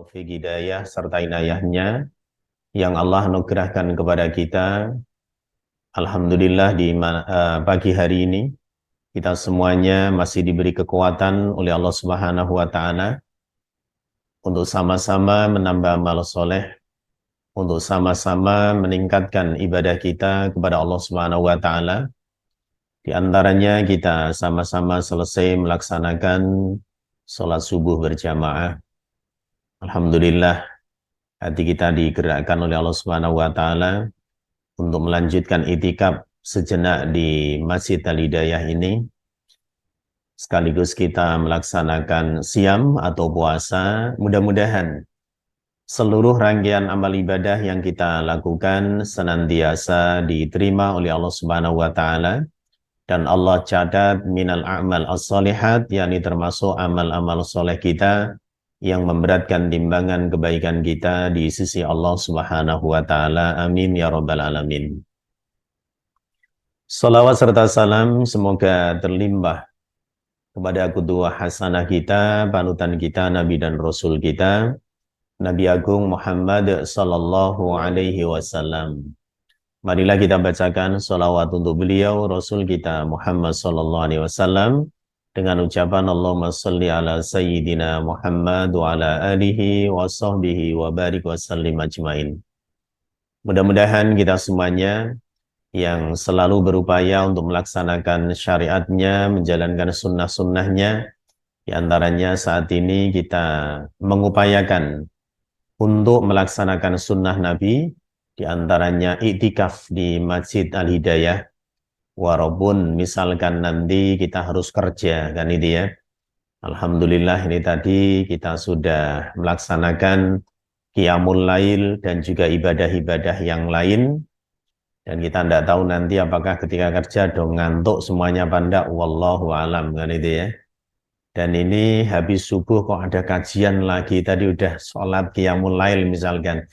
taufik hidayah serta inayahnya yang Allah anugerahkan kepada kita. Alhamdulillah pagi hari ini kita semuanya masih diberi kekuatan oleh Allah Subhanahu wa taala untuk sama-sama menambah amal soleh, untuk sama-sama meningkatkan ibadah kita kepada Allah Subhanahu wa taala. Di antaranya kita sama-sama selesai melaksanakan sholat subuh berjamaah. Alhamdulillah, hati kita digerakkan oleh Allah Subhanahu wa taala untuk melanjutkan itikaf sejenak di Masjid Al-Hidayah ini. Sekaligus kita melaksanakan siam atau puasa. Mudah-mudahan seluruh rangkaian amal ibadah yang kita lakukan senantiasa diterima oleh Allah Subhanahu wa taala dan Allah catat minal a'mal as-solihat, yakni termasuk amal-amal soleh kita yang memberatkan timbangan kebaikan kita di sisi Allah Subhanahu wa taala. Amin ya rabbal alamin. Salawat serta salam semoga terlimpah kepada qudwah hasanah kita, panutan kita, Nabi dan Rasul kita, Nabi Agung Muhammad sallallahu alaihi wasallam. Marilah kita bacakan salawat untuk beliau, Rasul kita Muhammad sallallahu alaihi wasallam, dengan ucapan Allahumma salli ala Sayyidina Muhammad wa ala alihi wa sahbihi wa barik wa sallim ajmain. Mudah-mudahan kita semuanya yang selalu berupaya untuk melaksanakan syariatnya, menjalankan sunnah-sunnahnya, di antaranya saat ini kita mengupayakan untuk melaksanakan sunnah Nabi, di antaranya iktikaf di Masjid Al-Hidayah. Walaupun misalkan nanti kita harus kerja, kan itu ya. Alhamdulillah ini tadi kita sudah melaksanakan qiyamul lail dan juga ibadah-ibadah yang lain. Dan kita tidak tahu nanti apakah ketika kerja dong ngantuk semuanya apa enggak, wallahu alam, kan itu ya. Dan ini habis subuh kok ada kajian lagi, tadi udah sholat qiyamul lail misalkan,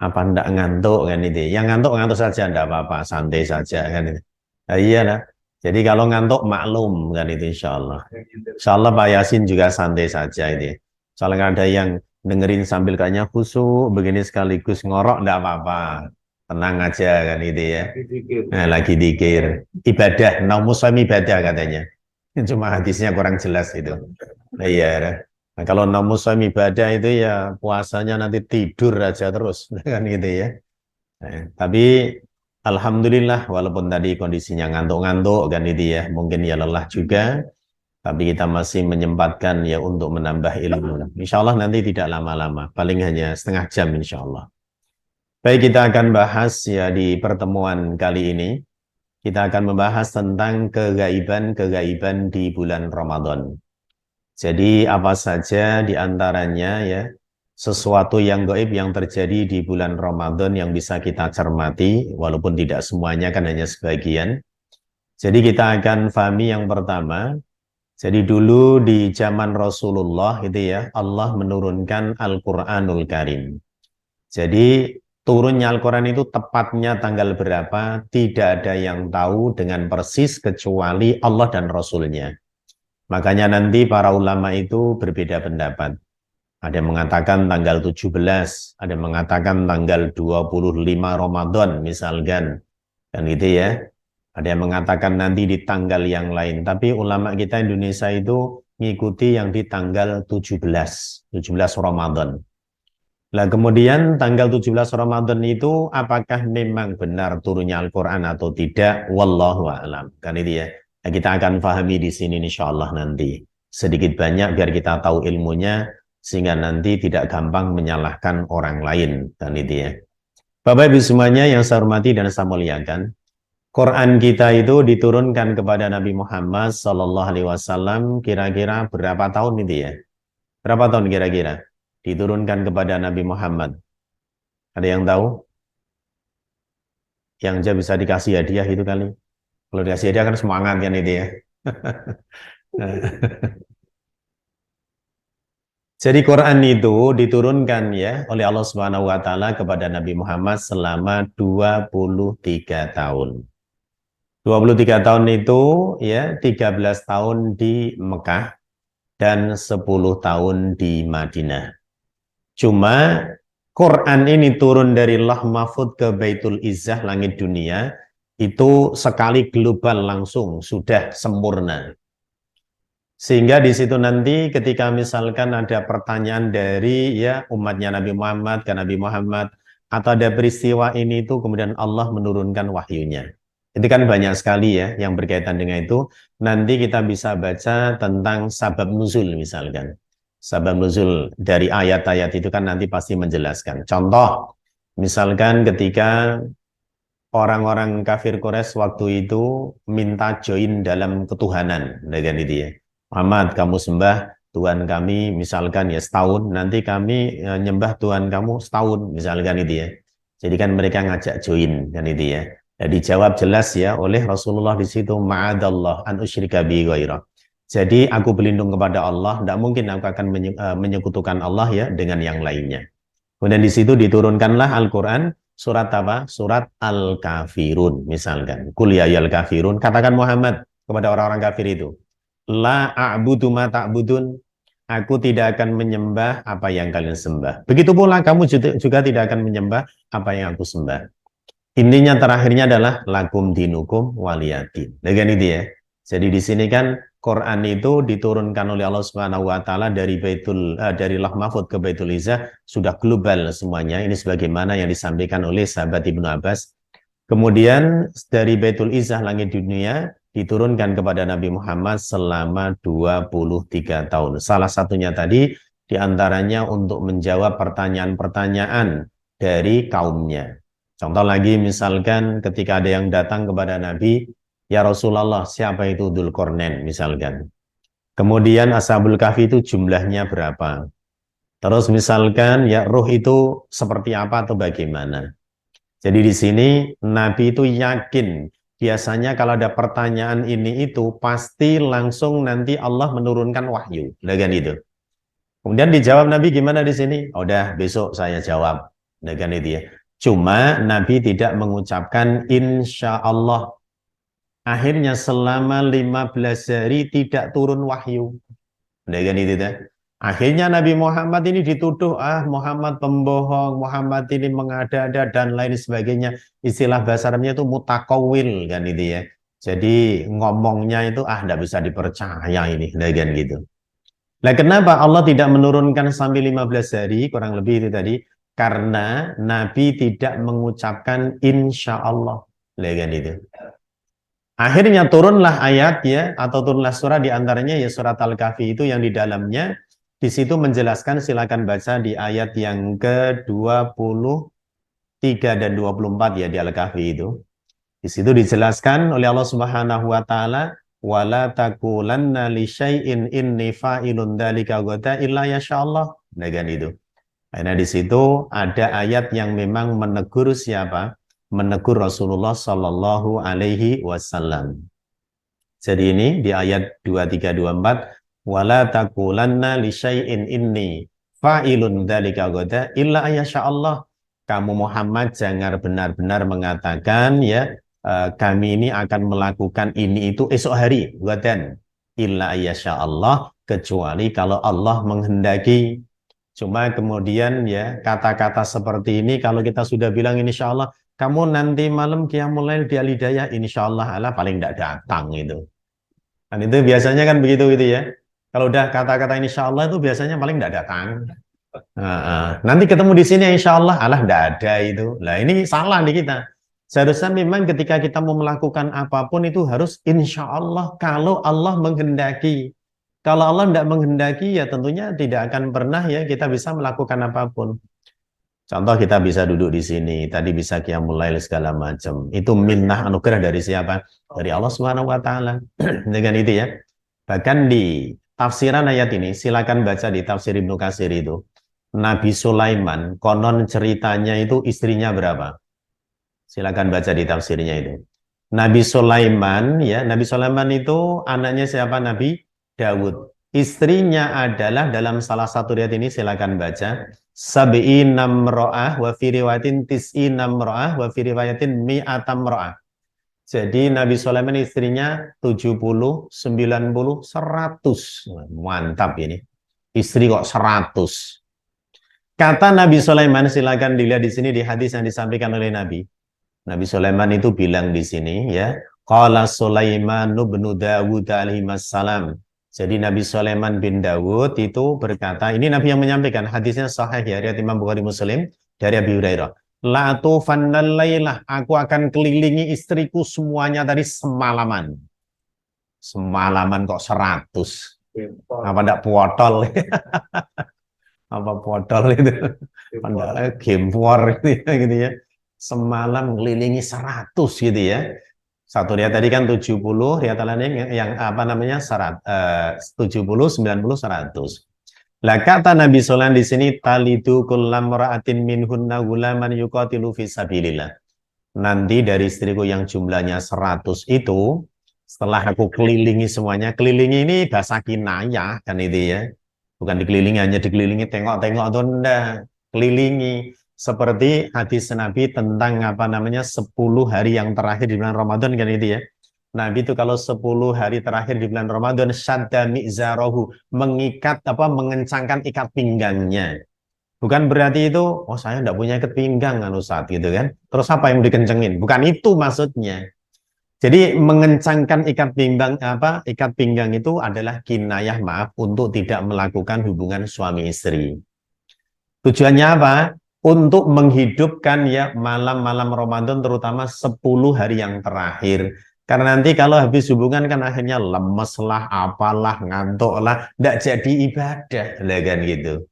apa enggak ngantuk, kan itu. Yang ngantuk saja, enggak apa-apa, santai saja, kan itu. Nah, iya lah. Jadi kalau ngantuk maklum, kan itu insya Allah. Insya Allah Pak Yasin juga santai saja ini. Soalnya ada yang dengerin sambil kayaknya khusyuk, begini sekaligus ngorok, enggak apa-apa. Tenang aja, kan itu ya. Nah, lagi dikir. Ibadah, naumusam ibadah katanya. Cuma hadisnya kurang jelas itu. Nah, iya. Nah, kalau naumusam ibadah itu ya puasanya nanti tidur aja terus, kan gitu ya. Nah, tapi alhamdulillah walaupun tadi kondisinya ngantuk-ngantuk kan itu ya, mungkin ya lelah juga, tapi kita masih menyempatkan ya untuk menambah ilmu. Insya Allah nanti tidak lama-lama, paling hanya setengah jam insya Allah. Baik, kita akan bahas ya di pertemuan kali ini. Kita akan membahas tentang kegaiban-kegaiban di bulan Ramadan. Jadi apa saja di antaranya ya, sesuatu yang gaib yang terjadi di bulan Ramadan yang bisa kita cermati, walaupun tidak semuanya, kan hanya sebagian. Jadi kita akan pahami yang pertama. Jadi dulu di zaman Rasulullah itu ya, Allah menurunkan Al-Quranul Karim. Jadi turunnya Al-Quran itu tepatnya tanggal berapa, tidak ada yang tahu dengan persis kecuali Allah dan Rasulnya. Makanya nanti para ulama itu berbeda pendapat. Ada yang mengatakan tanggal 17, ada yang mengatakan tanggal 25 Ramadan misalkan. Kan gitu ya. Ada yang mengatakan nanti di tanggal yang lain. Tapi ulama kita Indonesia itu mengikuti yang di tanggal 17 Ramadan. Nah kemudian tanggal 17 Ramadan itu apakah memang benar turunnya Al-Quran atau tidak? Wallahu a'lam. Kan itu ya. Nah, kita akan pahami di sini insya Allah nanti. Sedikit banyak biar kita tahu ilmunya, sehingga nanti tidak gampang menyalahkan orang lain. Dan itu ya. Bapak Ibu semuanya yang saya hormati dan saya muliakan, Quran kita itu diturunkan kepada Nabi Muhammad Sallallahu Alaihi Wasallam kira-kira berapa tahun itu ya? Berapa tahun kira-kira diturunkan kepada Nabi Muhammad? Ada yang tahu? Yang aja bisa dikasih hadiah itu kali. Kalau dikasih hadiah kan semangat kan itu ya. Jadi Quran itu diturunkan ya oleh Allah Subhanahu wa taala kepada Nabi Muhammad selama 23 tahun. 23 tahun itu ya 13 tahun di Mekah dan 10 tahun di Madinah. Cuma Quran ini turun dari Lauh Mahfudz ke Baitul Izzah langit dunia, itu sekali global langsung sudah sempurna. Sehingga di situ nanti ketika misalkan ada pertanyaan dari ya umatnya Nabi Muhammad ke Nabi Muhammad, atau ada peristiwa ini itu kemudian Allah menurunkan wahyunya. Itu kan banyak sekali ya yang berkaitan dengan itu. Nanti kita bisa baca tentang sabab nuzul misalkan. Sabab nuzul dari ayat-ayat itu kan nanti pasti menjelaskan. Contoh, misalkan ketika orang-orang kafir Quraisy waktu itu minta join dalam ketuhanan, dengan itu ya. Muhammad, kamu sembah Tuhan kami misalkan ya setahun, nanti kami nyembah Tuhan kamu setahun, misalkan itu ya. Jadi kan mereka ngajak join kan itu ya. Dan dijawab jelas ya oleh Rasulullah di situ, ma'adallah an usyrika bi ghairah. Jadi aku berlindung kepada Allah, tidak mungkin aku akan menyekutukan Allah ya dengan yang lainnya. Kemudian di situ diturunkanlah Al-Quran, surat apa? Surat Al-Kafirun, misalkan. Qul ya ayyuhal kafirun, katakan Muhammad kepada orang-orang kafir itu. La a'budu ma ta'budun, aku tidak akan menyembah apa yang kalian sembah. Begitu pula kamu juga tidak akan menyembah apa yang aku sembah. Intinya terakhirnya adalah lakum dinukum waliyadin. Dengan itu ya. Jadi di sini kan Quran itu diturunkan oleh Allah Subhanahu wa taala dari Lauh Mahfudz ke Baitul Izzah sudah global semuanya. Ini sebagaimana yang disampaikan oleh sahabat Ibnu Abbas. Kemudian dari Baitul Izzah langit dunia diturunkan kepada Nabi Muhammad selama 23 tahun. Salah satunya tadi diantaranya untuk menjawab pertanyaan-pertanyaan dari kaumnya. Contoh lagi misalkan ketika ada yang datang kepada Nabi, ya Rasulullah, siapa itu Dzulqarnain misalkan. Kemudian Ashabul Kahfi itu jumlahnya berapa? Terus misalkan ya ruh itu seperti apa atau bagaimana? Jadi di sini Nabi itu yakin biasanya kalau ada pertanyaan ini itu pasti langsung nanti Allah menurunkan wahyu. Dengan itu. Kemudian dijawab Nabi gimana di sini? Oh, udah besok saya jawab. Dengan itu ya. Cuma Nabi tidak mengucapkan insya Allah. Akhirnya selama 15 hari tidak turun wahyu. Dengan itu ya. Akhirnya Nabi Muhammad ini dituduh, Muhammad pembohong, Muhammad ini mengada-ada dan lain sebagainya. Istilah bahasa Arabnya itu mutakawil kan itu ya. Jadi ngomongnya itu tidak bisa dipercaya ini, dengan gitu. Nah, kenapa Allah tidak menurunkan sampai 15 hari, kurang lebih itu tadi? Karena Nabi tidak mengucapkan insya Allah. Dengan itu. Akhirnya turunlah ayat ya, atau turunlah surah diantaranya ya surat Al-Kahfi itu yang di dalamnya di situ menjelaskan, silakan baca di ayat yang ke-23 dan 24 ya di Al-Kahfi itu. Di situ dijelaskan oleh Allah Subhanahu wa taala, wala taqulanna li syai'in inni fa'ilun dzalika ghadan illa yasyaallah. Dengan itu. Karena di situ ada ayat yang memang menegur siapa? Menegur Rasulullah Sallallahu Alaihi Wasallam. Jadi ini di ayat 2324, wala taqulanna li syai'in inni fa'ilun dzalika ghadan illa ayasyaallah. Kamu Muhammad jangan benar-benar mengatakan ya kami ini akan melakukan ini itu esok hari, ghadan illa ayasyaallah, kecuali kalau Allah menghendaki. Cuma kemudian ya kata-kata seperti ini kalau kita sudah bilang insya Allah kamu nanti malam qiyamul lail di Al-Hidayah, insya Allah Allah paling tidak datang itu. Dan itu biasanya kan begitu gitu ya. Kalau udah kata-kata insya Allah itu biasanya paling tidak datang. Nanti ketemu di sini insya Allah tidak ada itu. Nah ini salah di kita. Seharusnya memang ketika kita mau melakukan apapun itu harus insya Allah kalau Allah menghendaki. Kalau Allah tidak menghendaki ya tentunya tidak akan pernah ya kita bisa melakukan apapun. Contoh kita bisa duduk di sini, tadi bisa qiyamul lail segala macam. Itu minnah anugerah dari siapa? Dari Allah Subhanahu wa taala. Dengan itu ya. Bahkan di tafsiran ayat ini silakan baca di tafsir Ibnu Katsir itu. Nabi Sulaiman konon ceritanya itu istrinya berapa? Silakan baca di tafsirnya itu. Nabi Sulaiman ya, Nabi Sulaiman itu anaknya siapa? Nabi Dawud. Istrinya adalah dalam salah satu riwayat ini silakan baca sab'ina mra'ah wa fi riwayatin tis'ina mra'ah wa fi riwayatin mi'atam mra'ah. Jadi Nabi Sulaiman istrinya 70, 90, 100. Mantap ini. Istri kok 100. Kata Nabi Sulaiman, silakan dilihat di sini di hadis yang disampaikan oleh Nabi. Nabi Sulaiman itu bilang di sini ya, qala Sulaiman bin Dawud alaihi salam. Jadi Nabi Sulaiman bin Dawud itu berkata, ini Nabi yang menyampaikan, hadisnya sahih ya, riwayat Imam Bukhari Muslim dari Abi Hurairah. La tufannal lailah, aku akan kelilingi istriku semuanya tadi semalaman. Semalaman kok 100. Apa ndak potol? Apa potol itu? Padahal game war gitu ya, gitu ya. Semalam ngelilingi 100 gitu ya. Satu riwayat tadi kan 70, riwayat lain yang apa namanya 70, 90, 100. Lah kata Nabi Sulaiman di sini talidu kullam ra'atin minhunna gulaman yuqatilu fi sabilillah. Nanti dari istriku yang jumlahnya 100 itu setelah aku kelilingi semuanya, kelilingi ini bahasa kinayah kan itu ya. Bukan dikelilingi, hanya dikelilingi tengok-tengok atau enggak. Kelilingi. Seperti hadis Nabi tentang apa namanya 10 hari yang terakhir di bulan Ramadan kan itu ya. Nabi itu kalau 10 hari terakhir di bulan Ramadan syadda mi'zarahu, mengikat apa mengencangkan ikat pinggangnya. Bukan berarti itu oh saya enggak punya ikat pinggang kan Ustaz gitu kan. Terus apa yang dikencengin? Bukan itu maksudnya. Jadi mengencangkan ikat pinggang itu adalah kinayah maaf untuk tidak melakukan hubungan suami istri. Tujuannya apa? Untuk menghidupkan ya malam-malam Ramadan terutama 10 hari yang terakhir. Karena nanti kalau habis hubungan kan akhirnya lemes lah, apalah, ngantuk lah, tidak jadi ibadah, lah kan gitu.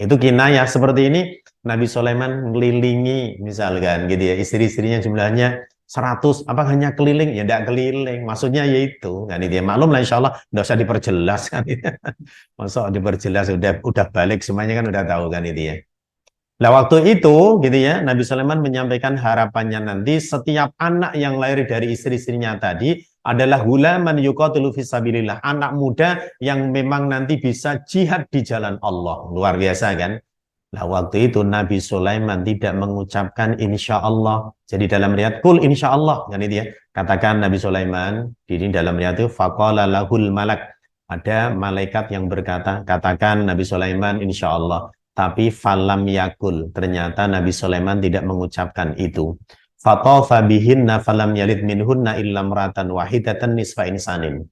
Itu kinayah seperti ini Nabi Sulaiman mengelilingi misalkan gitu ya, istri-istrinya jumlahnya 100, apa hanya keliling? Ya tidak keliling, maksudnya yaitu kan itu ya. Maklum lah insya Allah, tidak usah diperjelas kan itu. Masa diperjelas udah balik semuanya kan udah tahu kan itu ya. Nah waktu itu gitu ya Nabi Sulaiman menyampaikan harapannya nanti setiap anak yang lahir dari istri-istrinya tadi adalah hulaman yuqatilu fisabilillah, anak muda yang memang nanti bisa jihad di jalan Allah. Luar biasa kan? Nah waktu itu Nabi Sulaiman tidak mengucapkan insya Allah. Jadi dalam riwayat kul insya Allah kan itu ya. Katakan Nabi Sulaiman ini dalam riwayat itu faqala lahul malak. Ada malaikat yang berkata, katakan Nabi Sulaiman insya Allah. Tapi falam yakul, ternyata Nabi Sulaiman tidak mengucapkan itu. Fatafa bihinna falam yalid minhunna illa imratan wahidatan nisfa insanin.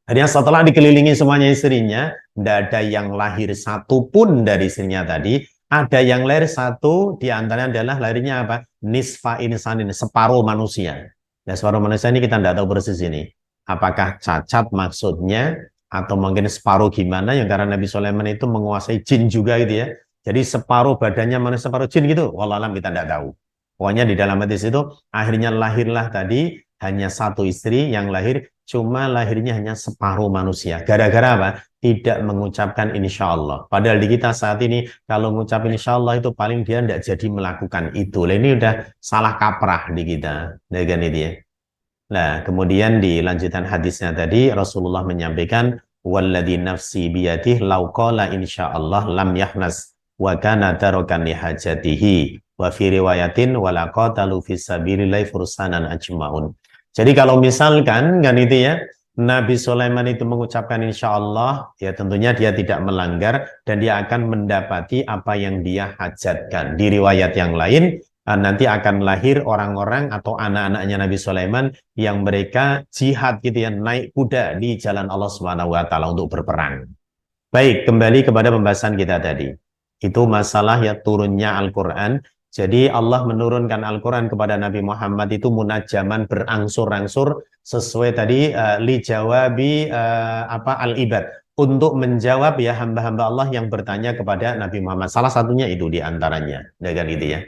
Akhirnya setelah dikelilingi semuanya istrinya, tidak ada yang lahir satu pun dari istrinya tadi. Ada yang lahir satu, di antaranya adalah lahirnya apa? Nisfa insanin, separuh manusia. Nah, separuh manusia ini kita tidak tahu persis ini. Apakah cacat maksudnya, atau mungkin separuh gimana, yang karena Nabi Sulaiman itu menguasai jin juga gitu ya. Jadi separuh badannya manusia, separuh jin gitu. Wallahualam kita tidak tahu. Pokoknya di dalam hadis itu, akhirnya lahirlah tadi hanya satu istri yang lahir, cuma lahirnya hanya separuh manusia. Gara-gara apa? Tidak mengucapkan insya Allah. Padahal di kita saat ini, kalau mengucapkan insya Allah itu paling dia tidak jadi melakukan itu. Nah, ini udah salah kaprah di kita. Dengan itu ya. Nah, kemudian di lanjutan hadisnya tadi, Rasulullah menyampaikan, Walladhi nafsi biyadih law qala insyaallah lam yahnas wa kana tarakan li hajatihi wa fi riwayatin wala qatalu fi sabilillahi fursanan ajmaun. Jadi kalau misalkan kan itu ya Nabi Sulaiman itu mengucapkan insya Allah, ya tentunya dia tidak melanggar dan dia akan mendapati apa yang dia hajatkan. Di riwayat yang lain nanti akan lahir orang-orang atau anak-anaknya Nabi Sulaiman yang mereka jihad gitu ya, naik kuda di jalan Allah Subhanahu wa taala untuk berperang. Baik, kembali kepada pembahasan kita tadi. Itu masalah ya turunnya Al-Qur'an. Jadi Allah menurunkan Al-Quran kepada Nabi Muhammad itu munajaman berangsur-angsur sesuai tadi li jawabi al-ibad, untuk menjawab ya hamba-hamba Allah yang bertanya kepada Nabi Muhammad. Salah satunya itu diantaranya, dengan itu ya.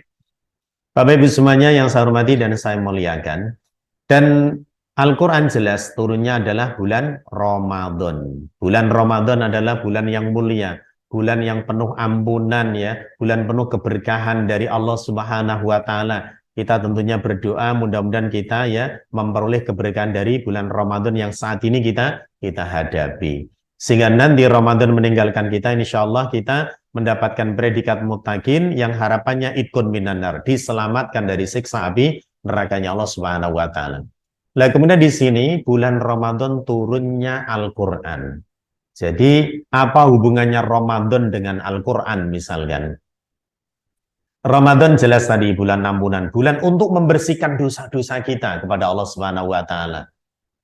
Bapak Ibu semuanya yang saya hormati dan saya muliakan. Dan Al-Quran jelas turunnya adalah bulan Ramadan. Bulan Ramadan adalah bulan yang mulia, bulan yang penuh ampunan ya, bulan penuh keberkahan dari Allah Subhanahu wa taala. Kita tentunya berdoa mudah-mudahan kita ya memperoleh keberkahan dari bulan Ramadan yang saat ini kita hadapi. Sehingga nanti Ramadan meninggalkan kita, insya Allah kita mendapatkan predikat muttaqin yang harapannya itkun minanar, diselamatkan dari siksa api nerakanya Allah Subhanahu wa taala. Nah, kemudian di sini bulan Ramadan turunnya Al-Qur'an. Jadi apa hubungannya Ramadan dengan Al-Quran misalkan? Ramadan jelas tadi bulan ampunan, bulan untuk membersihkan dosa-dosa kita kepada Allah Subhanahu wa taala.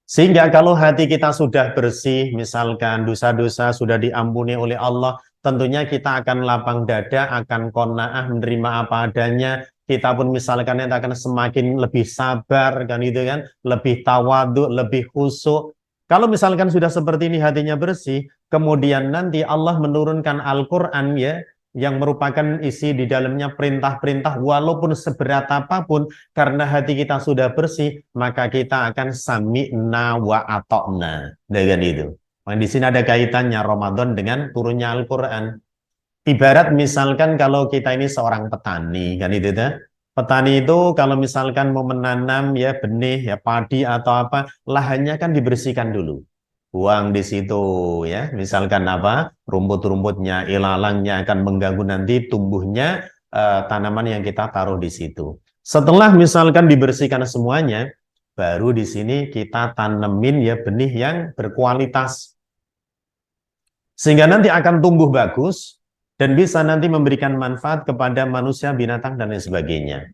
Sehingga kalau hati kita sudah bersih, misalkan dosa-dosa sudah diampuni oleh Allah, tentunya kita akan lapang dada, akan qanaah menerima apa adanya. Kita pun misalkan nanti akan semakin lebih sabar, kan itu kan, lebih tawadhu, lebih khusyuk. Kalau misalkan sudah seperti ini hatinya bersih, kemudian nanti Allah menurunkan Al-Quran ya, yang merupakan isi di dalamnya perintah-perintah walaupun seberat apapun, karena hati kita sudah bersih, maka kita akan sami'na wa ata'na. Dengan itu. Nah, di sini ada kaitannya Ramadan dengan turunnya Al-Quran. Ibarat misalkan kalau kita ini seorang petani, kan itu ya. Petani itu kalau misalkan mau menanam ya benih, ya padi atau apa, lahannya kan dibersihkan dulu. Buang di situ ya, misalkan apa, rumput-rumputnya, ilalangnya akan mengganggu nanti tumbuhnya tanaman yang kita taruh di situ. Setelah misalkan dibersihkan semuanya, baru di sini kita tanemin ya benih yang berkualitas. Sehingga nanti akan tumbuh bagus dan bisa nanti memberikan manfaat kepada manusia, binatang, dan lain sebagainya.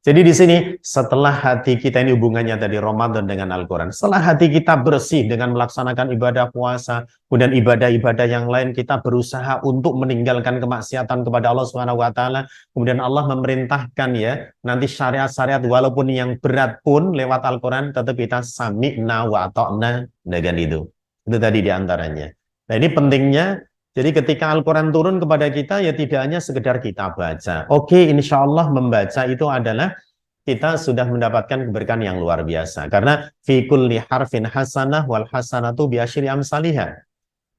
Jadi di sini setelah hati kita ini hubungannya tadi Ramadan dengan Al-Quran, setelah hati kita bersih dengan melaksanakan ibadah puasa, kemudian ibadah-ibadah yang lain kita berusaha untuk meninggalkan kemaksiatan kepada Allah Subhanahu wa taala, kemudian Allah memerintahkan ya, nanti syariat-syariat walaupun yang berat pun lewat Al-Quran tetap kita sami'na wa ata'na dengan itu. Itu tadi diantaranya. Nah, ini pentingnya. Jadi ketika Al-Quran turun kepada kita, ya tidak hanya sekedar kita baca. Oke, insya Allah membaca itu adalah kita sudah mendapatkan keberkahan yang luar biasa. Karena fi kulli harfin hasanah wal hasanatu bi asyri amsalihha.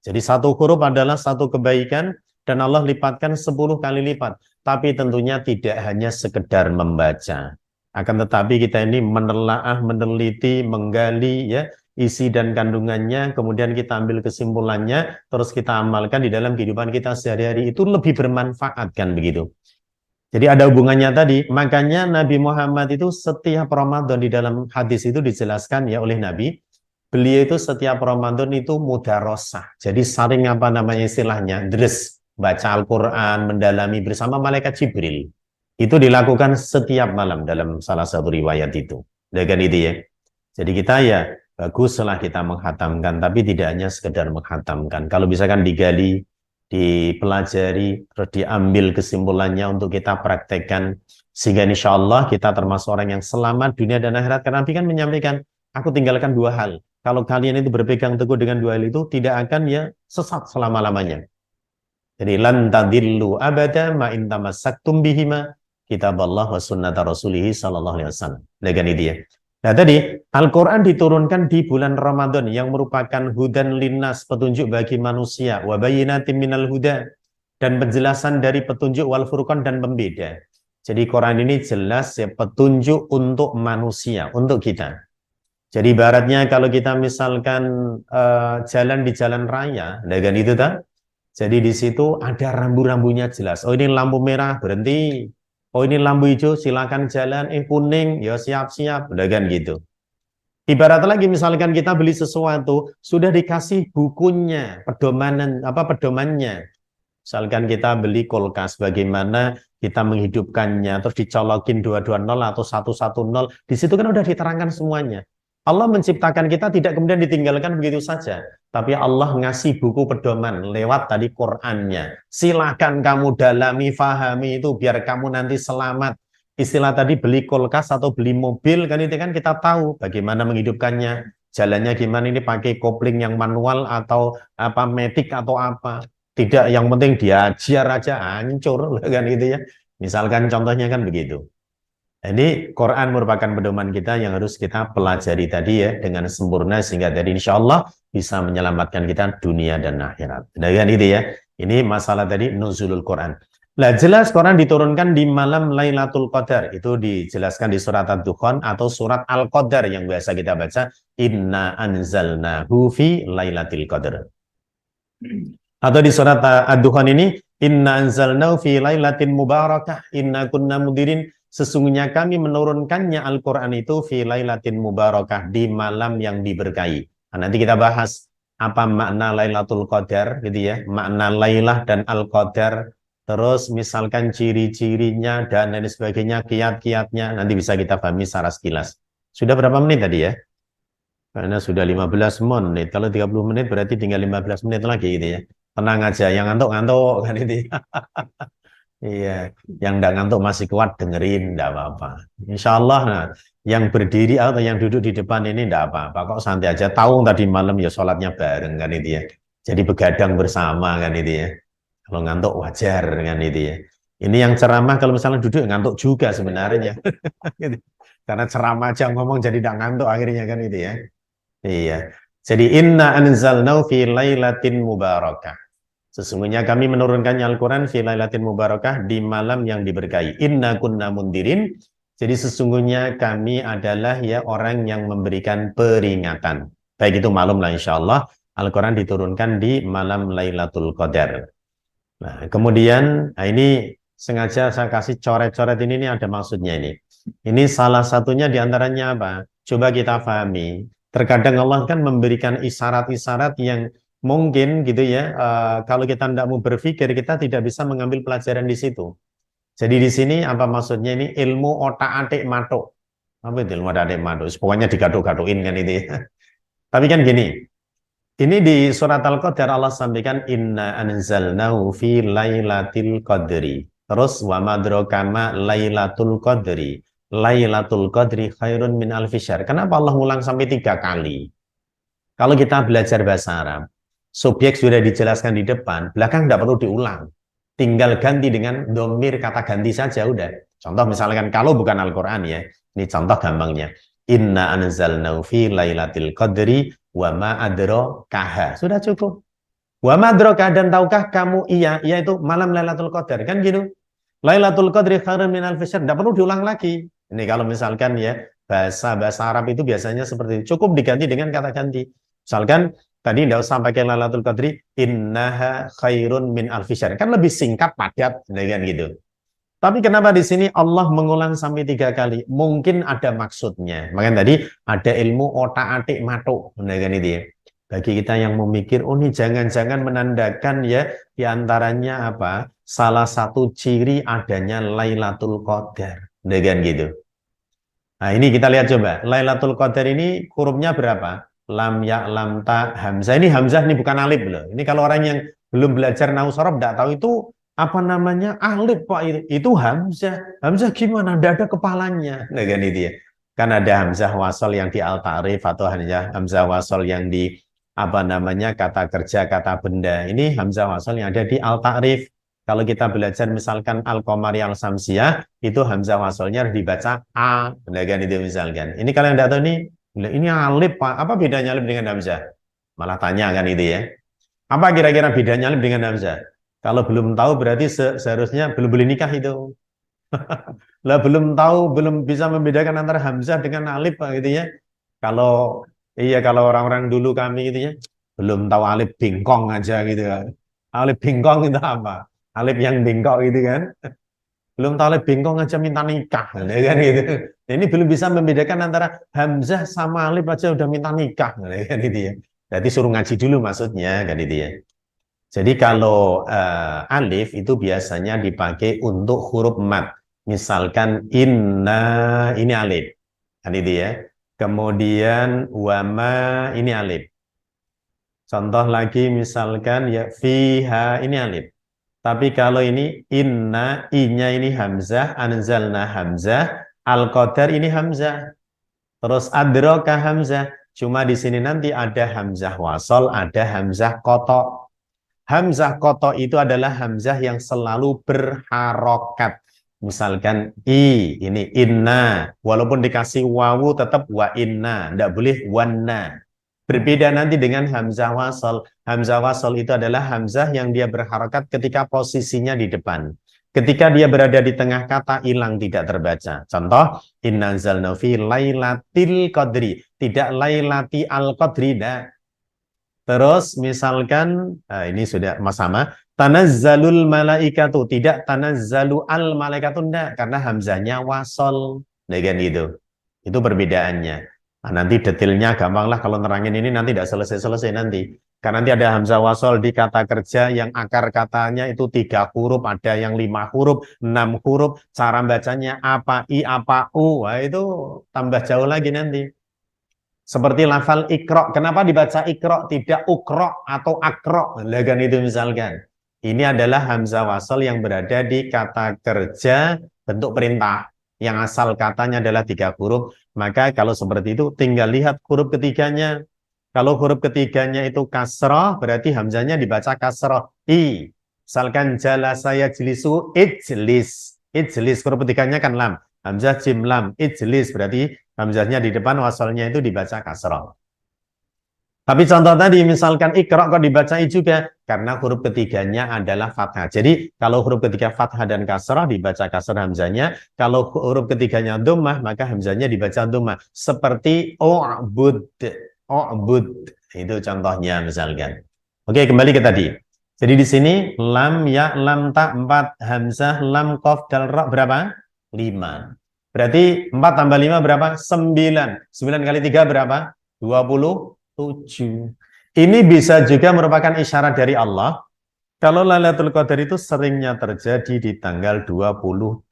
Jadi satu huruf adalah satu kebaikan dan Allah lipatkan 10 kali lipat. Tapi tentunya tidak hanya sekedar membaca. Akan tetapi kita ini menelaah, meneliti, menggali ya isi dan kandungannya, kemudian kita ambil kesimpulannya, terus kita amalkan di dalam kehidupan kita sehari-hari, itu lebih bermanfaat kan begitu. Jadi ada hubungannya tadi, makanya Nabi Muhammad itu setiap Ramadan di dalam hadis itu dijelaskan ya oleh Nabi, beliau itu setiap Ramadan itu mudarosah, jadi saling apa namanya istilahnya, dres, baca Al-Quran, mendalami bersama malaikat Jibril. Itu dilakukan setiap malam dalam salah satu riwayat itu. Dengan itu ya. Jadi kita ya baguslah kita menghatamkan, tapi tidak hanya sekedar menghatamkan. Kalau misalkan digali, dipelajari, terus diambil kesimpulannya untuk kita praktekkan, sehingga insya Allah kita termasuk orang yang selamat dunia dan akhirat. Karena Nabi kan menyampaikan, aku tinggalkan 2 hal. Kalau kalian itu berpegang teguh dengan 2 hal itu, tidak akan ya sesat selama-lamanya. Jadi lan tadillu abada ma in tamassaktum bihima kitaballah wa sunnata rasulih sallallahu alaihi wasallam. Dengan itu ya. Nah tadi, Al-Quran diturunkan di bulan Ramadan yang merupakan hudan linnas, petunjuk bagi manusia, wa bayyinatin minal huda, dan penjelasan dari petunjuk wal furqan dan pembeda. Jadi Quran ini jelas ya petunjuk untuk manusia, untuk kita. Jadi ibaratnya kalau kita misalkan jalan di jalan raya, dengan itu tak? Jadi di situ ada rambu-rambunya jelas. Oh ini lampu merah, berhenti. Oh ini lampu hijau, silakan jalan. Kuning, ya siap-siap. Udah kan gitu. Ibarat lagi misalkan kita beli sesuatu, sudah dikasih bukunya, pedomannya. Misalkan kita beli kulkas, bagaimana kita menghidupkannya, terus dicolokin 220 atau 110. Di situ kan udah diterangkan semuanya. Allah menciptakan kita tidak kemudian ditinggalkan begitu saja. Tapi Allah ngasih buku pedoman lewat tadi Qur'annya. Silakan kamu dalami, fahami itu biar kamu nanti selamat. Istilah tadi beli kulkas atau beli mobil kan itu kan kita tahu bagaimana menghidupkannya. Jalannya gimana ini pakai kopling yang manual atau apa matic atau apa. Tidak yang penting diajar aja hancur kan gitu ya. Misalkan contohnya kan begitu. Ini Quran merupakan pedoman kita yang harus kita pelajari tadi ya dengan sempurna sehingga dari insya Allah bisa menyelamatkan kita dunia dan akhirat. Dengan itu ya, ini masalah tadi nuzulul Quran. Nah jelas Quran diturunkan di malam Lailatul Qadar. Itu dijelaskan di surat Ad-Dukhan atau surat Al-Qadar yang biasa kita baca. Inna anzalnahu fi Lailatul Qadar. Atau di surat Ad-Dukhan ini, Inna anzalnahu fi Lailatin Mubarakah. Inna kunna mudirin. Sesungguhnya kami menurunkannya Al-Quran itu fi lailatin mubarakah, di malam yang diberkahi. Nah, nanti kita bahas apa makna Lailatul Qadar gitu ya, makna Lailah dan Al-Qadar, terus misalkan ciri-cirinya dan lain sebagainya, kiat-kiatnya, nanti bisa kita pahami secara sekilas. Sudah berapa menit tadi ya? Karena sudah 15 menit. Kalau 30 menit berarti tinggal 15 menit lagi gitu ya. Tenang aja, yang ngantuk-ngantuk kan itu ya. Iya, yang nggak ngantuk masih kuat dengerin, nggak apa-apa. Insya Allah, nah, yang berdiri atau yang duduk di depan ini nggak apa-apa. Kok santai aja. Tahu tadi malam ya sholatnya bareng kan itu ya. Jadi begadang bersama kan itu ya. Kalau ngantuk wajar kan itu ya. Ini yang ceramah kalau misalnya duduk ngantuk juga sebenarnya. Gitu. Karena ceramah aja ngomong jadi nggak ngantuk akhirnya kan itu ya. Iya. Jadi inna anzalnahu fi lailatin mubarakah. Sesungguhnya kami menurunkannya Al-Quran fi lailatin mubarakah di malam yang diberkahi. Inna kunna mundirin. Jadi sesungguhnya kami adalah ya orang yang memberikan peringatan. Baik itu malam lah insya Allah. Al-Quran diturunkan di malam Lailatul Qadar. Nah, kemudian nah ini sengaja saya kasih coret-coret ini ada maksudnya ini. Ini salah satunya diantaranya apa? Coba kita pahami. Terkadang Allah kan memberikan isyarat-isyarat yang mungkin gitu ya, kalau kita tidak mau berpikir, kita tidak bisa mengambil pelajaran di situ. Jadi di sini apa maksudnya ini ilmu otak-atik matuk. Apa itu ilmu otak-atik matuk? Pokoknya digaduk-gadukin kan itu ya. Tapi kan gini, ini di surat Al-Qadar Allah sampaikan inna anzalnahu fi lailatul qadri. Terus wa madrokama lailatul qadri. Lailatul qadri khairun min alfisyahr. Kenapa Allah ngulang sampai 3 kali? Kalau kita belajar bahasa Arab, subjek sudah dijelaskan di depan, belakang tidak perlu diulang. Tinggal ganti dengan domir kata ganti saja udah. Contoh misalkan kalau bukan Al-Quran ya, ini contoh gampangnya. Inna anzalnahu fi lailatul qadri wa ma adrakaha. Sudah cukup. Wa ma adraka dan tahukah kamu iya itu malam Lailatul Qadar kan gitu. Lailatul Qadri khairun min alfi syahr. Tidak perlu diulang lagi. Ini kalau misalkan ya bahasa Arab itu biasanya seperti itu. Cukup diganti dengan kata ganti. Misalkan tadi tidak usah pakai Lailatul Qadri innaha khairun min alfi syahr. Kan lebih singkat padat kan gitu. Tapi kenapa di sini Allah mengulang sampai 3 kali? Mungkin ada maksudnya. Makanya tadi ada ilmu otak-atik matuk. Kan itu ya. Bagi kita yang memikir, oh ini jangan-jangan menandakan ya diantaranya apa? Salah satu ciri adanya Lailatul Qadar. Kan gitu. Nah ini kita lihat coba. Lailatul Qadar ini hurufnya berapa? Lam, ya, lam, ta, hamzah. Ini hamzah, ini bukan alif loh. Ini kalau orang yang belum belajar nahwu sorof tidak tahu itu apa namanya alif pak itu hamzah. Hamzah gimana? Tidak ada kepalanya. Nah kan itu ya. Kan ada hamzah wasal yang di al ta'rif atau hamzah wasal yang di apa namanya kata kerja kata benda. Ini hamzah wasal yang ada di al ta'rif. Kalau kita belajar misalkan al-qamari al-samsiyah itu hamzah wasalnya harus dibaca a. Nah kan itu misalkan. Ini kalian tidak tahu ini alif pak. Apa bedanya alif dengan hamzah? Malah tanya kan itu ya. Apa kira-kira bedanya alif dengan hamzah? Kalau belum tahu berarti seharusnya belum boleh nikah itu. Lah belum tahu, belum bisa membedakan antara hamzah dengan alif gitu ya. Kalau kalau orang-orang dulu kami gitu ya, belum tahu alif bingkong aja gitu kan. Alif bingkong itu apa? Alif yang bingkok gitu kan. Belum tahu alif bingkong aja minta nikah kan gitu. Ini belum bisa membedakan antara hamzah sama alif aja udah minta nikah kan gitu ya. Jadi suruh ngaji dulu maksudnya kan itu ya. Jadi kalau alif itu biasanya dipakai untuk huruf mad. Misalkan inna ini alif. Kan itu ya. Kemudian wama ini alif. Contoh lagi misalkan ya fiha ini alif. Tapi kalau ini inna i-nya ini hamzah, anzalna hamzah, al-qadar ini hamzah. Terus adroka hamzah. Cuma di sini nanti ada hamzah wasol, ada hamzah kotok. Hamzah koto itu adalah hamzah yang selalu berharokat. Misalkan ini inna. Walaupun dikasih wawu tetap wa inna. Tidak boleh wanna. Berbeda nanti dengan hamzah wasol. Hamzah wasol itu adalah hamzah yang dia berharokat ketika posisinya di depan. Ketika dia berada di tengah kata, hilang tidak terbaca. Contoh, inna anzalna fi lailatil qadri. Tidak lailati al-qadri, tidak. Terus misalkan ini sudah sama tanazzalul malaikatu tidak tanazzalu al malaikatu enggak karena hamzahnya wasol kan gitu. Itu perbedaannya. Nah, nanti detailnya gampang lah kalau nerangin ini nanti tidak selesai-selesai nanti. Karena nanti ada hamzah wasol di kata kerja yang akar katanya itu 3 huruf, ada yang 5 huruf, 6 huruf, cara bacanya apa, i, apa, u. Wah, itu tambah jauh lagi nanti. Seperti lafal ikro, kenapa dibaca ikro, tidak ukro atau akro, kan itu misalkan. Ini adalah hamzah wasol yang berada di kata kerja bentuk perintah. Yang asal katanya adalah 3 huruf, maka kalau seperti itu tinggal lihat huruf ketiganya. Kalau huruf ketiganya itu kasroh, berarti hamzahnya dibaca kasroh. I. Misalkan jala saya jelisu, ijlis. Ijlis, huruf ketiganya kan lam. Hamzah jim lam, ijlis, berarti hamzahnya di depan, wasolnya itu dibaca kasroh. Tapi contoh tadi, misalkan ikro kok dibaca juga, karena huruf ketiganya adalah fathah. Jadi, kalau huruf ketiga fathah dan kasroh, dibaca kasroh hamzahnya. Kalau huruf ketiganya dhammah, maka hamzahnya dibaca dhammah. Seperti o'bud. O'bud. Itu contohnya misalkan. Oke, kembali ke tadi. Jadi di sini, lam, ya, lam, ta, 4. Hamzah, lam, kof, dal, ro, berapa? 5. Berarti 4 tambah 5 berapa? 9. 9 kali 3 berapa? 27. Ini bisa juga merupakan isyarat dari Allah. Kalau Lailatul Qadar itu seringnya terjadi di tanggal 27.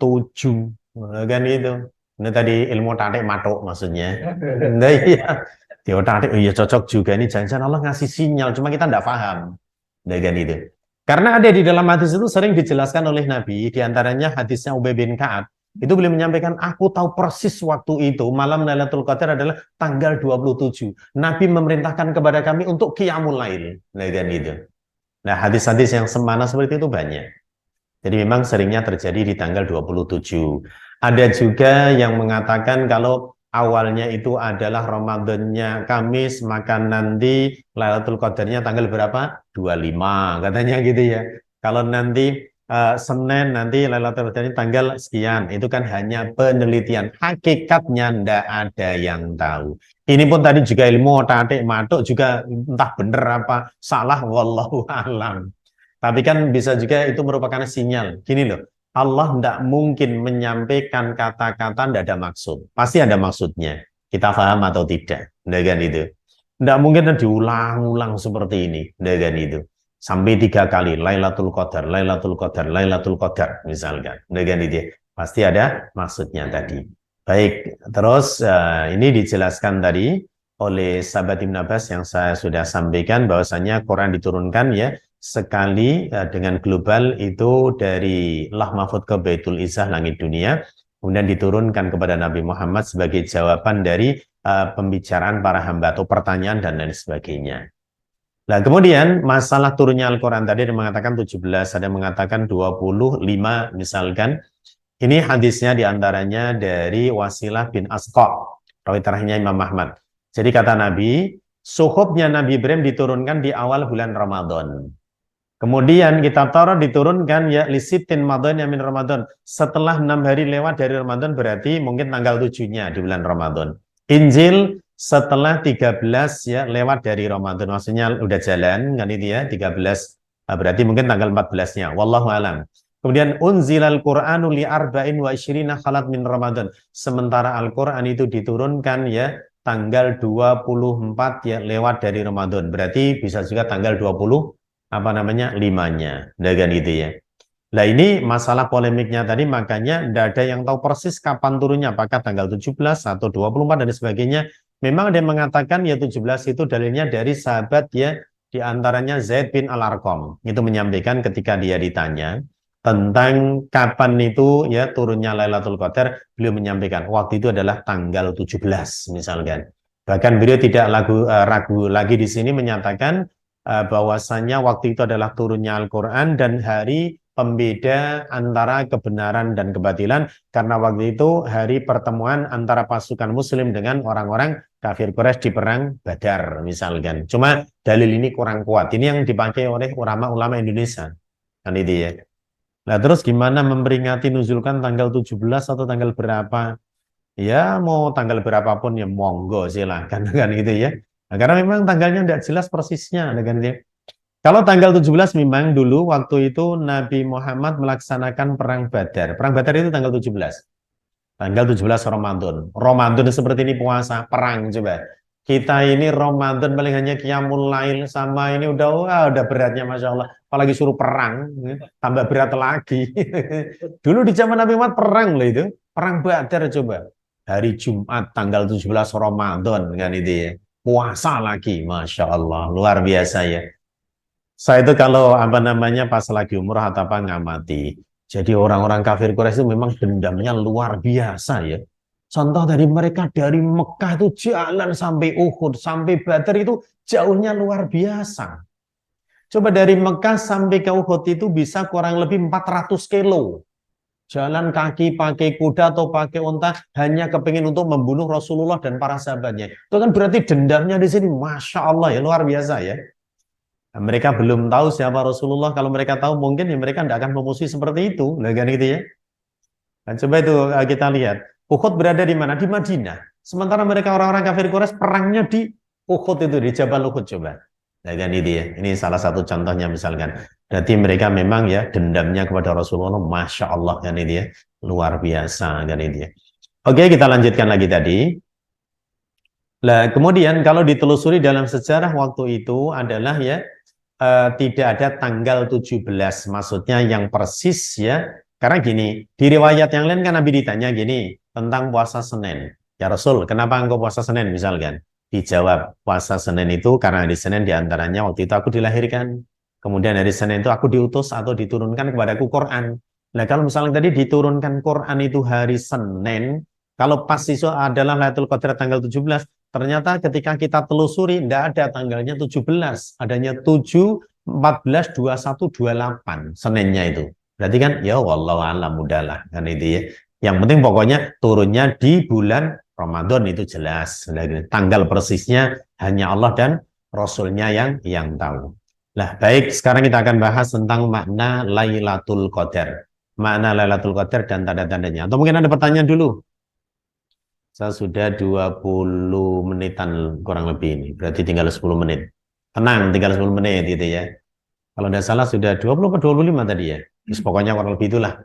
Kan itu. Ini tadi ilmu tarik matuk maksudnya. Nah, iya. Dia tarik, oh iya cocok juga. Ini jangan-jangan Allah ngasih sinyal. Cuma kita tidak paham. Nah, kan itu. Karena ada di dalam hadis itu sering dijelaskan oleh Nabi. Di antaranya hadisnya Ubay bin Ka'ab. Itu beliau menyampaikan, aku tahu persis waktu itu, malam Lailatul Qadar adalah tanggal 27. Nabi memerintahkan kepada kami untuk qiyamul lail. Nah, kan itu. Nah, hadis-hadis yang semana seperti itu banyak. Jadi memang seringnya terjadi di tanggal 27. Ada juga yang mengatakan kalau awalnya itu adalah Ramadannya Kamis, maka nanti Lailatul Qadarnya tanggal berapa? 25, katanya gitu ya. Kalau nanti Senin nanti Lailatul Qadar tanggal sekian, itu kan hanya penelitian. Hakikatnya ndak ada yang tahu. Ini pun tadi juga ilmu tatik matuk juga entah benar apa salah, wallahu alam. Tapi kan bisa juga itu merupakan sinyal. Gini loh, Allah tidak mungkin menyampaikan kata-kata tidak ada maksud. Pasti ada maksudnya. Kita paham atau tidak. Kan itu. Tidak mungkin diulang-ulang seperti ini. Kan itu. Sampai 3 kali. Lailatul Qadar, Lailatul Qadar, Lailatul Qadar. Misalkan. Kan itu. Pasti ada maksudnya tadi. Baik. Terus ini dijelaskan tadi oleh sahabat Ibn Abbas yang saya sudah sampaikan bahwasanya Quran diturunkan ya sekali dengan global itu dari Lauh Mahfuz ke Baitul Izzah langit dunia, kemudian diturunkan kepada Nabi Muhammad sebagai jawaban dari pembicaraan para hamba atau pertanyaan dan lain sebagainya. Nah, kemudian masalah turunnya Al-Quran tadi ada yang mengatakan 17, ada yang mengatakan 25 misalkan. Ini hadisnya diantaranya dari Wasilah bin Asqa, rawi terakhirnya Imam Ahmad. Jadi kata Nabi, suhufnya Nabi Ibrahim diturunkan di awal bulan Ramadan. Kemudian kitab Taurat diturunkan ya lisitin madon min Ramadan. Setelah 6 hari lewat dari Ramadan berarti mungkin tanggal 7-nya di bulan Ramadan. Injil setelah 13 ya lewat dari Ramadan. Maksudnya udah jalan kan itu ya 13. Berarti mungkin tanggal 14-nya. Wallahu alam. Kemudian unzilal Qur'anu li arba'in wa isyrina khalat min Ramadan. Sementara Al-Qur'an itu diturunkan ya tanggal 24 ya lewat dari Ramadan. Berarti bisa juga tanggal 20 5-nya, dagan itu ya. Nah ini masalah polemiknya tadi, makanya tidak ada yang tahu persis kapan turunnya, apakah tanggal 17 atau 24 dan sebagainya. Memang ada yang mengatakan ya 17 itu dalilnya dari sahabat ya, diantaranya Zaid bin Al-Arqam. Itu menyampaikan ketika dia ditanya tentang kapan itu ya turunnya Lailatul Qadar, beliau menyampaikan waktu itu adalah tanggal 17 misalkan. Bahkan beliau tidak ragu lagi di sini menyatakan bahwasannya waktu itu adalah turunnya Al-Quran dan hari pembeda antara kebenaran dan kebatilan, karena waktu itu hari pertemuan antara pasukan muslim dengan orang-orang kafir Quraisy di perang Badar misalkan. Cuma dalil ini kurang kuat. Ini yang dipakai oleh ulama-ulama Indonesia. Kan itu ya. Nah terus gimana memperingati nuzulkan tanggal 17 atau tanggal berapa? Ya mau tanggal berapapun ya monggo silahkan kan gitu ya. Nah, karena memang tanggalnya tidak jelas persisnya. Kan gitu ya. Kalau tanggal 17 memang dulu waktu itu Nabi Muhammad melaksanakan perang Badar. Perang Badar itu tanggal 17. Tanggal 17 Ramadan. Ramadan seperti ini puasa, perang coba. Kita ini Ramadan paling hanya qiyamul lail sama ini udah beratnya Masya Allah. Apalagi suruh perang, tambah berat lagi. Dulu di zaman Nabi Muhammad perang loh itu. Perang Badar coba. Hari Jumat tanggal 17 Ramadan kan itu ya. Puasa lagi, Masya Allah. Luar biasa ya. Saya itu kalau apa namanya pas lagi umroh atau apa ngamati. Jadi orang-orang kafir Quraisy itu memang dendamnya luar biasa ya. Contoh dari mereka dari Mekah itu jalan sampai Uhud, sampai Badar itu jauhnya luar biasa. Coba dari Mekah sampai ke Uhud itu bisa kurang lebih 400 kilo. Jalan kaki, pakai kuda atau pakai unta hanya kepingin untuk membunuh Rasulullah dan para sahabatnya. Itu kan berarti dendamnya di sini, Masya Allah ya, luar biasa ya. Nah, mereka belum tahu siapa Rasulullah. Kalau mereka tahu mungkin ya mereka tidak akan memusuhi seperti itu. Nah, kan gitu ya. Nah, coba itu kita lihat. Uhud berada di mana? Di Madinah. Sementara mereka orang-orang kafir Quraisy perangnya di Uhud itu, di Jabal Uhud coba. Nah, kan itu ya. Ini salah satu contohnya misalkan. Berarti mereka memang ya dendamnya kepada Rasulullah, Masya Allah kan itu ya. Luar biasa kan itu ya. Oke, kita lanjutkan lagi tadi. Nah, kemudian kalau ditelusuri dalam sejarah waktu itu adalah ya tidak ada tanggal 17, maksudnya yang persis ya. Karena gini, di riwayat yang lain kan Nabi ditanya gini tentang puasa Senin. Ya Rasul, kenapa engkau puasa Senin misalkan? Dijawab, puasa Senin itu karena di Senin diantaranya waktu itu aku dilahirkan. Kemudian dari Senin itu aku diutus atau diturunkan kepadaku Quran. Nah kalau misalnya tadi diturunkan Quran itu hari Senin, kalau pas itu adalah Lailatul Qadar tanggal 17, ternyata ketika kita telusuri tidak ada tanggalnya 17, adanya 7, 14, 21, 28 Seninnya itu. Berarti kan ya wallahu alam udahlah kan itu ya. Yang penting pokoknya turunnya di bulan Ramadan itu jelas. Tanggal persisnya hanya Allah dan Rasulnya yang tahu. Nah, baik, sekarang kita akan bahas tentang makna Lailatul Qadar. Makna Lailatul Qadar dan tanda-tandanya. Atau mungkin ada pertanyaan dulu? Saya sudah 20 menitan kurang lebih ini. Berarti tinggal 10 menit. Tenang, tinggal 10 menit gitu ya. Kalau tidak salah sudah 20 atau 25 tadi ya. Terus pokoknya kurang lebih itulah.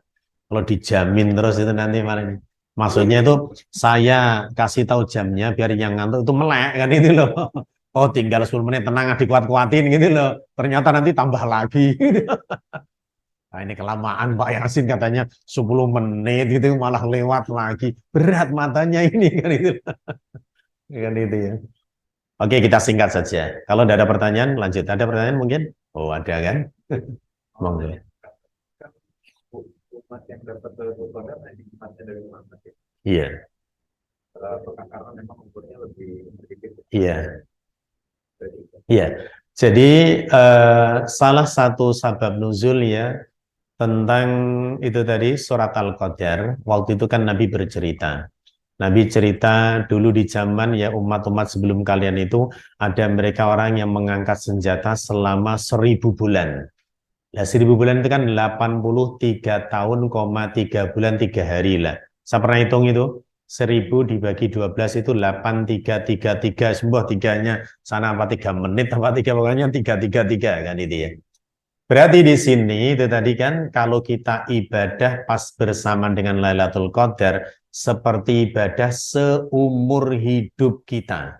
Kalau dijamin terus itu nanti malah ini. Maksudnya itu saya kasih tahu jamnya biar yang ngantuk itu melek kan itu loh. Oh tinggal 10 menit tenang dikuat-kuatin gitu loh. Ternyata nanti tambah lagi. Nah, ini kelamaan Pak Yasin katanya 10 menit itu malah lewat lagi. Berat matanya ini kan itu. Kan itu ya. Oke, kita singkat saja. Kalau tidak ada pertanyaan, lanjut. Ada pertanyaan mungkin? Oh, ada kan? Monggo. Umat yang dapat Qadar hanya umatnya dari Muhammad ya. Iya. Karena memang umurnya lebih sedikit. Iya. Iya. Jadi salah satu sabab nuzul ya tentang itu tadi surat Al-Qadar. Waktu itu kan Nabi bercerita. Nabi cerita dulu di zaman ya umat-umat sebelum kalian itu ada mereka orang yang mengangkat senjata selama 1000 bulan. Nah, 1000 bulan itu kan 83 tahun, 3 bulan, 3 hari lah. Saya pernah hitung itu. 1000 dibagi 12 itu 8333. Semua tiganya sana apa 3 menit apa 3 pokoknya 333 kan itu ya. Berarti di sini itu tadi kan kalau kita ibadah pas bersamaan dengan Lailatul Qadar seperti ibadah seumur hidup kita.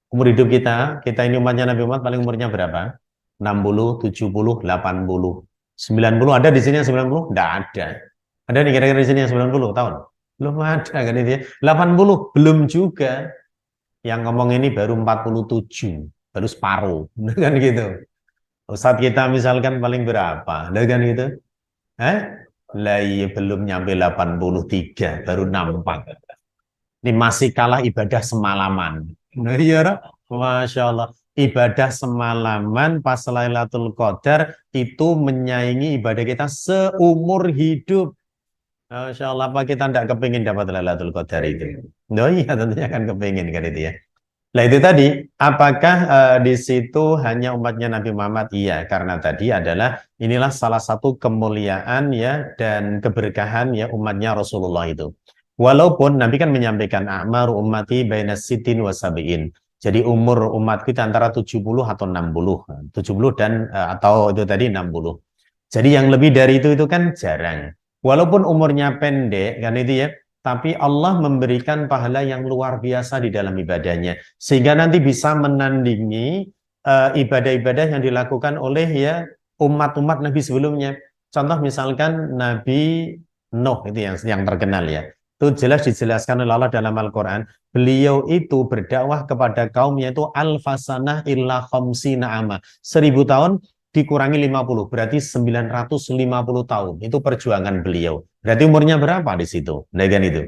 Umur hidup kita ini umatnya Nabi Muhammad paling umurnya berapa? 60, 70, 80. 90 ada di sini yang 90? Tidak ada. Ada nih kira-kira di sini yang 90 tahun? Belum ada kan itu ya. 80 belum juga. Yang ngomong ini baru 47, baru separuh. Kan gitu. Ustadz kita misalkan paling berapa? Kan gitu. Lah iya belum nyampe 83, baru nampak. Ini masih kalah ibadah semalaman. Nah, iya, Masya Allah. Ibadah semalaman pas Lailatul Qadar itu menyaingi ibadah kita seumur hidup. Masya Allah, apa kita tidak kepingin dapat Lailatul Qadar itu? Oh iya, tentunya akan kepingin kan itu ya. Nah itu tadi, apakah di situ hanya umatnya Nabi Muhammad? Iya, karena tadi adalah inilah salah satu kemuliaan ya dan keberkahan ya umatnya Rasulullah itu. Walaupun Nabi kan menyampaikan a'mar ummati baina sitin wa sabiin. Jadi umur umat kita antara 70 atau 60. 70 dan atau itu tadi 60. Jadi yang lebih dari itu kan jarang. Walaupun umurnya pendek kan itu ya, tapi Allah memberikan pahala yang luar biasa di dalam ibadahnya, sehingga nanti bisa menandingi ibadah-ibadah yang dilakukan oleh ya umat-umat Nabi sebelumnya. Contoh misalkan Nabi Nuh itu yang terkenal ya. Itu jelas dijelaskan oleh Allah dalam Al-Quran. Beliau itu berdakwah kepada kaumnya itu alfasanah illa khamsina ama. 1000 tahun dikurangi 50, berarti 950 tahun. Itu perjuangan beliau. Berarti umurnya berapa di situ? Nah, kan itu.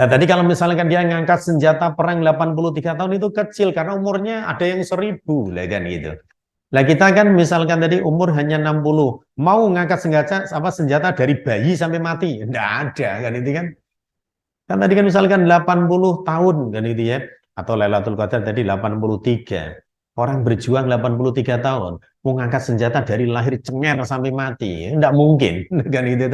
Nah, tadi kalau misalkan dia ngangkat senjata perang 83 tahun itu kecil karena umurnya ada yang 1000, lah kan gitu. Lah kita kan misalkan tadi umur hanya 60, mau ngangkat senjata dari bayi sampai mati, enggak ada kan itu kan. Kan tadi kan misalkan 80 tahun kan itu ya, atau Lailatul Qadar tadi 83. Orang berjuang 83 tahun, mau ngangkat senjata dari lahir cenger sampai mati, enggak mungkin kan itu.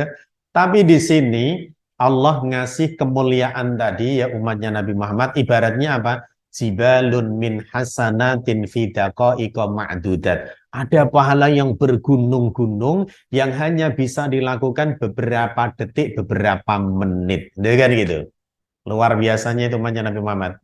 Tapi di sini Allah ngasih kemuliaan tadi ya umatnya Nabi Muhammad ibaratnya apa? Jibalun min hasanatin fi daqaiqa ma'dudat. Ada pahala yang bergunung-gunung yang hanya bisa dilakukan beberapa detik, beberapa menit. Kan gitu. Luar biasanya itu umatnya Nabi Muhammad.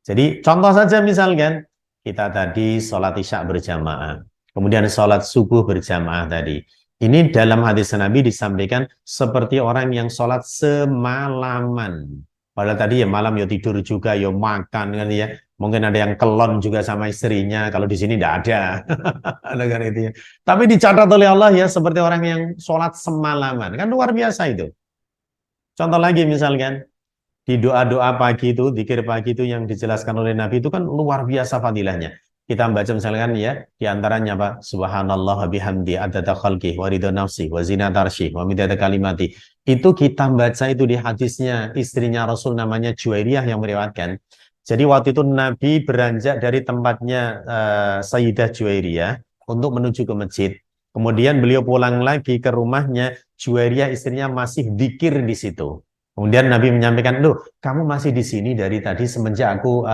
Jadi contoh saja misalkan kita tadi sholat isya berjamaah, kemudian sholat subuh berjamaah tadi. Ini dalam hadis Nabi disampaikan seperti orang yang sholat semalaman. Padahal tadi ya malam ya tidur juga, ya makan kan ya. Mungkin ada yang kelon juga sama istrinya. Kalau di sini tidak ada. Kan itu ya. Tapi dicatat oleh Allah ya seperti orang yang sholat semalaman. Kan luar biasa itu. Contoh lagi misalkan di doa-doa pagi itu, zikir pagi itu yang dijelaskan oleh Nabi itu kan luar biasa fadilahnya. Kita baca misalkan ya, di antaranya apa? Subhanallah wa bihamdi adada khalqih wa ridha nafsi wa zinata arsyih wa midada kalimati. Itu kita baca itu di hadisnya istrinya Rasul namanya Juwairiyah yang meriwayatkan. Jadi waktu itu Nabi beranjak dari tempatnya Sayyidah Juwairiyah untuk menuju ke masjid. Kemudian beliau pulang lagi ke rumahnya, Juwairiyah istrinya masih dzikir di situ. Kemudian Nabi menyampaikan, "Loh, kamu masih di sini dari tadi semenjak aku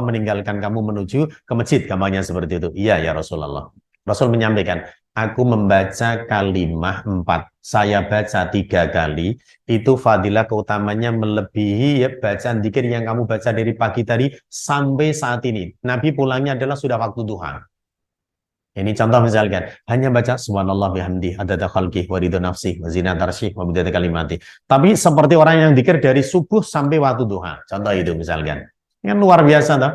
meninggalkan kamu menuju ke masjid." Gambarnya seperti itu. Iya ya Rasulullah. Rasul menyampaikan, "Aku membaca kalimah 4. Saya baca 3 kali. Itu fadilah keutamanya melebihi ya bacaan dzikir yang kamu baca dari pagi tadi sampai saat ini." Nabi pulangnya adalah sudah waktu duha. Ini contoh misalkan, hanya baca subhanallah bihamdi adada khalqih wa ridha nafsih wa zinata arsyih wa midada kalimati. Tapi seperti orang yang dzikir dari subuh sampai waktu duha. Contoh itu misalkan. Ini kan luar biasa toh.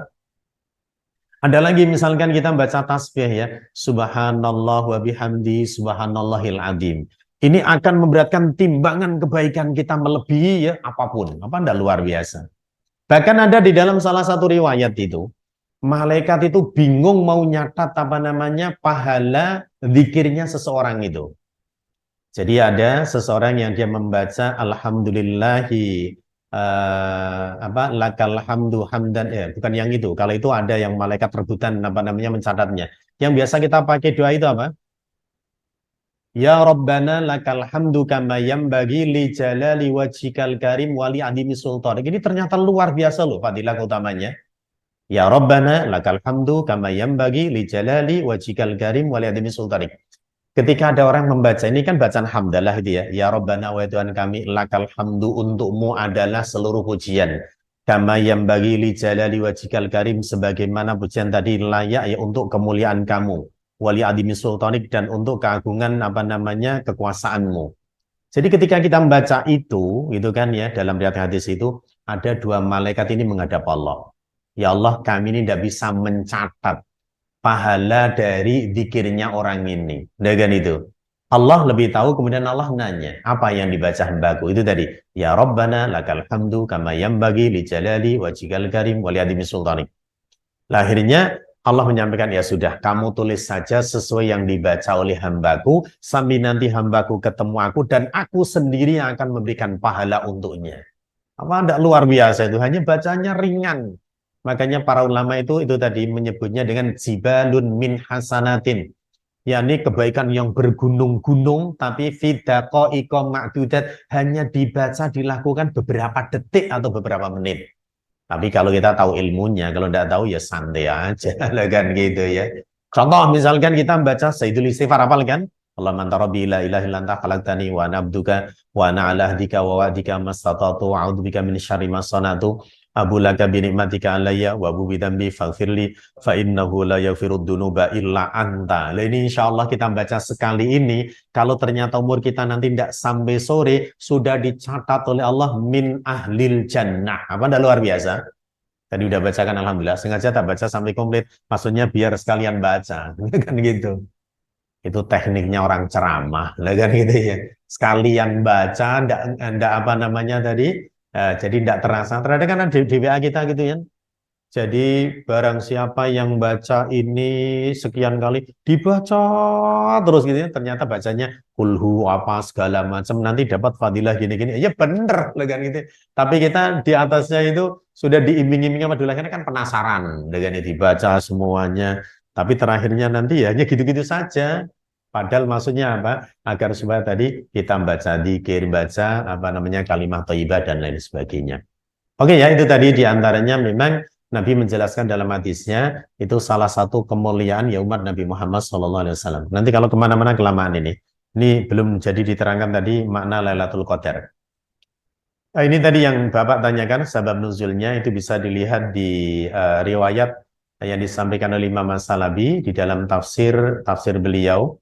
Ada lagi misalkan kita baca tasbih ya, subhanallah wa bihamdi subhanallahil adzim. Ini akan memberatkan timbangan kebaikan kita melebihi ya apapun. Apa enggak luar biasa. Bahkan ada di dalam salah satu riwayat itu, malaikat itu bingung mau nyatat pahala zikirnya seseorang itu. Jadi ada seseorang yang dia membaca alhamdulillahi lakal hamdu hamdan bukan yang itu. Kalau itu ada yang malaikat rebutan mencatatnya. Yang biasa kita pakai doa itu apa? Ya Rabbana lakal hamdu kama yambagi li jalali wajhikal karim wali adimi sultan. Ini ternyata luar biasa loh fadilah utamanya. Ya Rabbana lakal hamdu kama yambagi li jalali wajhikal karim wali adimi sultanik. Ketika ada orang membaca ini kan bacaan hamdalah itu ya. Ya Rabbana wa Tuhan kami lakal hamdu untukmu adalah seluruh pujian. Kama yambagi li jalali wajhikal karim sebagaimana pujian tadi layak ya untuk kemuliaan kamu. Wali adimi sultanik dan untuk keagungan kekuasaanmu. Jadi ketika kita membaca itu kan ya dalam riwayat hadis itu ada 2 malaikat ini menghadap Allah. Ya Allah, kami ini tidak bisa mencatat pahala dari zikirnya orang ini. Dengan itu. Allah lebih tahu, kemudian Allah nanya, apa yang dibaca hambaku? Itu tadi. Ya Rabbana lakal hamdu kama yambagi li jalali wajhikal karim wali adimi sultanik. Akhirnya Allah menyampaikan, ya sudah, kamu tulis saja sesuai yang dibaca oleh hambaku, sambil nanti hambaku ketemu aku, dan aku sendiri yang akan memberikan pahala untuknya. Apa tidak luar biasa itu? Hanya bacanya ringan. Makanya para ulama itu tadi menyebutnya dengan jibalun min hasanatin. Yakni kebaikan yang bergunung-gunung, tapi fidaqo ikom ma'dudat hanya dibaca, dilakukan beberapa detik atau beberapa menit. Tapi kalau kita tahu ilmunya, kalau tidak tahu ya santai aja, kan gitu ya. Contoh misalkan kita membaca Sayyidul Istighfar, hafal kan? Allahumma anta rabbi la ilaha illa anta khalaqtani wa ana abduka wa ana ala ahdika wa wa'dika mastata'tu wa a'udzubika min syarri ma sana'tu abu laka bi ni'matika alayya wa abu bi dzambi faghfirli fa innahu la yaghfirud dzunuba illa anta. Nah, ini insyaallah kita baca sekali ini, kalau ternyata umur kita nanti tidak sampai sore sudah dicatat oleh Allah min ahlil jannah. Apa dah luar biasa? Tadi udah bacakan alhamdulillah, sengaja tak baca sampai komplit, maksudnya biar sekalian baca. Kan gitu. Itu tekniknya orang ceramah, lah kan gitu ya. Sekalian baca, ndak apa namanya tadi, jadi ndak terasa. Ternyata kan di WA kita gitu ya. Jadi barang siapa yang baca ini sekian kali dibaca terus gitu ya, ternyata bacanya kulhu apa segala macam nanti dapat fadilah gini-gini. Ya bener lah kan gitu. Tapi kita di atasnya itu sudah diiming-iming sama dolangannya kan penasaran dengan dibaca semuanya. Tapi terakhirnya nanti ya hanya gitu-gitu saja. Padahal maksudnya apa? Agar supaya tadi kita baca dzikir, baca apa namanya kalimat thayyibah dan lain sebagainya. Oke ya, itu tadi diantaranya memang Nabi menjelaskan dalam hadisnya itu salah satu kemuliaan ya umat Nabi Muhammad SAW. Nanti kalau kemana-mana kelamaan ini belum jadi diterangkan tadi makna Lailatul Qadar. Nah, ini tadi yang Bapak tanyakan sebab nuzulnya itu bisa dilihat di riwayat yang disampaikan oleh Imam As-Salabi di dalam tafsir beliau.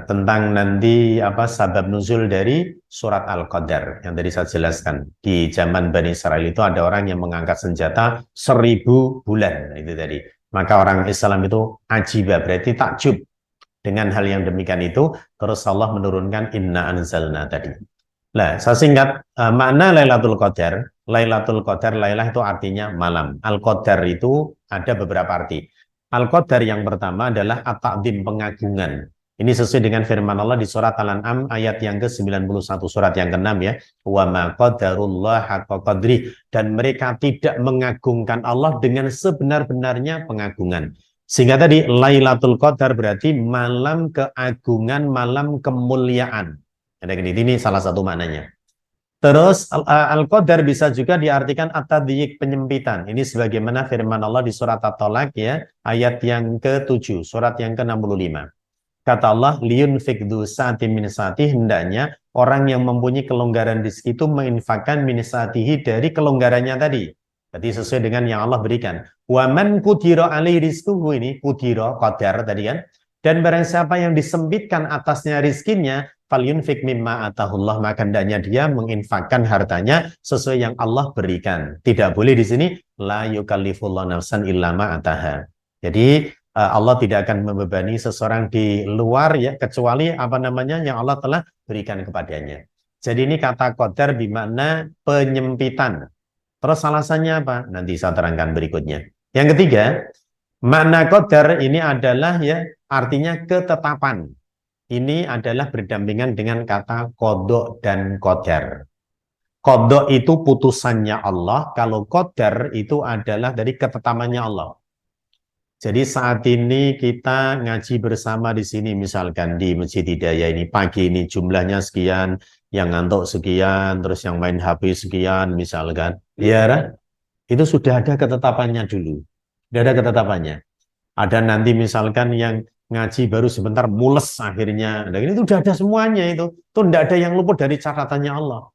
Tentang nanti apa sabab nuzul dari surat Al-Qadar yang tadi saya jelaskan. Di zaman Bani Israel itu ada orang yang mengangkat senjata 1000 bulan, itu tadi. Maka orang Islam itu ajibah, berarti takjub dengan hal yang demikian itu. Terus Allah menurunkan inna anzalna tadi. Nah, saya singkat makna Lailatul Qadar. Lailatul Qadar, Lailah itu artinya malam. Al-Qadar itu ada beberapa arti. Al-Qadar yang pertama adalah at-ta'dzim, pengagungan. Ini sesuai dengan firman Allah di surat Al-An'am ayat yang ke-91, surat yang ke-6 ya. Wa ma qadarullah haqqa qadri, dan mereka tidak mengagungkan Allah dengan sebenar-benarnya pengagungan. Sehingga tadi Lailatul Qadar berarti malam keagungan, malam kemuliaan. Ini salah satu maknanya. Terus Al-Qadar bisa juga diartikan at-tadyiq, penyempitan. Ini sebagaimana firman Allah di surat At-Tolak ya, ayat yang ke-7, surat yang ke-65. Kata Allah, liyunfik du sa'ati min sa'ati, hendaknya orang yang mempunyai kelonggaran rezeki itu menginfakkan min sa'atihi dari kelonggarannya tadi. Jadi sesuai dengan yang Allah berikan. Wa man qudira alaihi rizquhu, ini qudira qadar tadi kan. Dan barang siapa yang disempitkan atasnya rizkinya, falyunfik mimma atahullah, maka hendaknya dia menginfakkan hartanya sesuai yang Allah berikan. Tidak boleh di sini la yukallifullahu nafsan illa ma ataha. Jadi Allah tidak akan membebani seseorang di luar ya kecuali apa namanya yang Allah telah berikan kepadanya. Jadi ini kata qadar bermakna penyempitan. Terus alasannya apa? Nanti saya terangkan berikutnya. Yang ketiga, makna qadar ini adalah ya artinya ketetapan. Ini adalah berdampingan dengan kata qadha dan qadar. Qadha itu putusannya Allah, kalau qadar itu adalah dari ketetapannya Allah. Jadi saat ini kita ngaji bersama di sini, misalkan di Masjid Hidayah ini pagi ini jumlahnya sekian, yang ngantuk sekian, terus yang main HP sekian, misalkan, ya, itu sudah ada ketetapannya dulu, sudah ada ketetapannya. Ada nanti misalkan yang ngaji baru sebentar mules akhirnya, nah, ini sudah ada semuanya itu tidak ada yang luput dari catatannya Allah.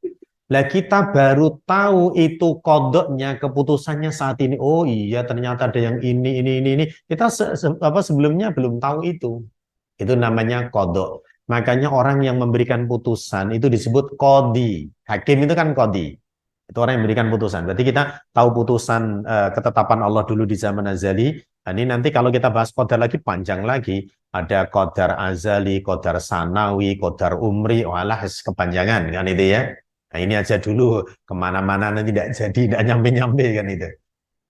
Lah kita baru tahu itu kodoknya, keputusannya saat ini. Oh iya, ternyata ada yang ini. Kita sebelumnya belum tahu itu. Itu namanya kodok. Makanya orang yang memberikan putusan itu disebut qadhi. Hakim itu kan qadhi. Itu orang yang memberikan putusan. Berarti kita tahu putusan ketetapan Allah dulu di zaman azali. Nah, ini nanti kalau kita bahas qadar lagi panjang lagi. Ada qadar azali, qadar sanawi, qadar umri. Walah, kepanjangan kan itu ya. Nah ini aja dulu, kemana-mana nanti tidak jadi, tidak nyampe-nyampe kan itu.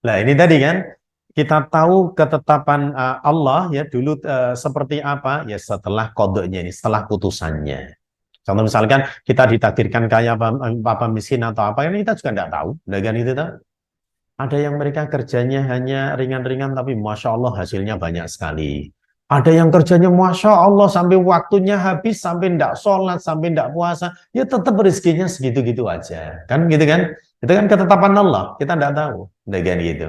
Nah ini tadi kan, kita tahu ketetapan Allah ya dulu seperti apa, ya setelah kodoknya ini, setelah putusannya. Contoh misalkan kita ditakdirkan kaya apa miskin atau apa, ini kita juga tidak tahu. Nah kan itu tak? Ada yang mereka kerjanya hanya ringan-ringan, tapi Masya Allah hasilnya banyak sekali. Ada yang kerjanya Masya Allah sampai waktunya habis, sampai tidak sholat, sampai tidak puasa, ya tetap rezekinya segitu-gitu aja. Kan gitu kan? Itu kan ketetapan Allah, kita tidak tahu. Dengan gitu.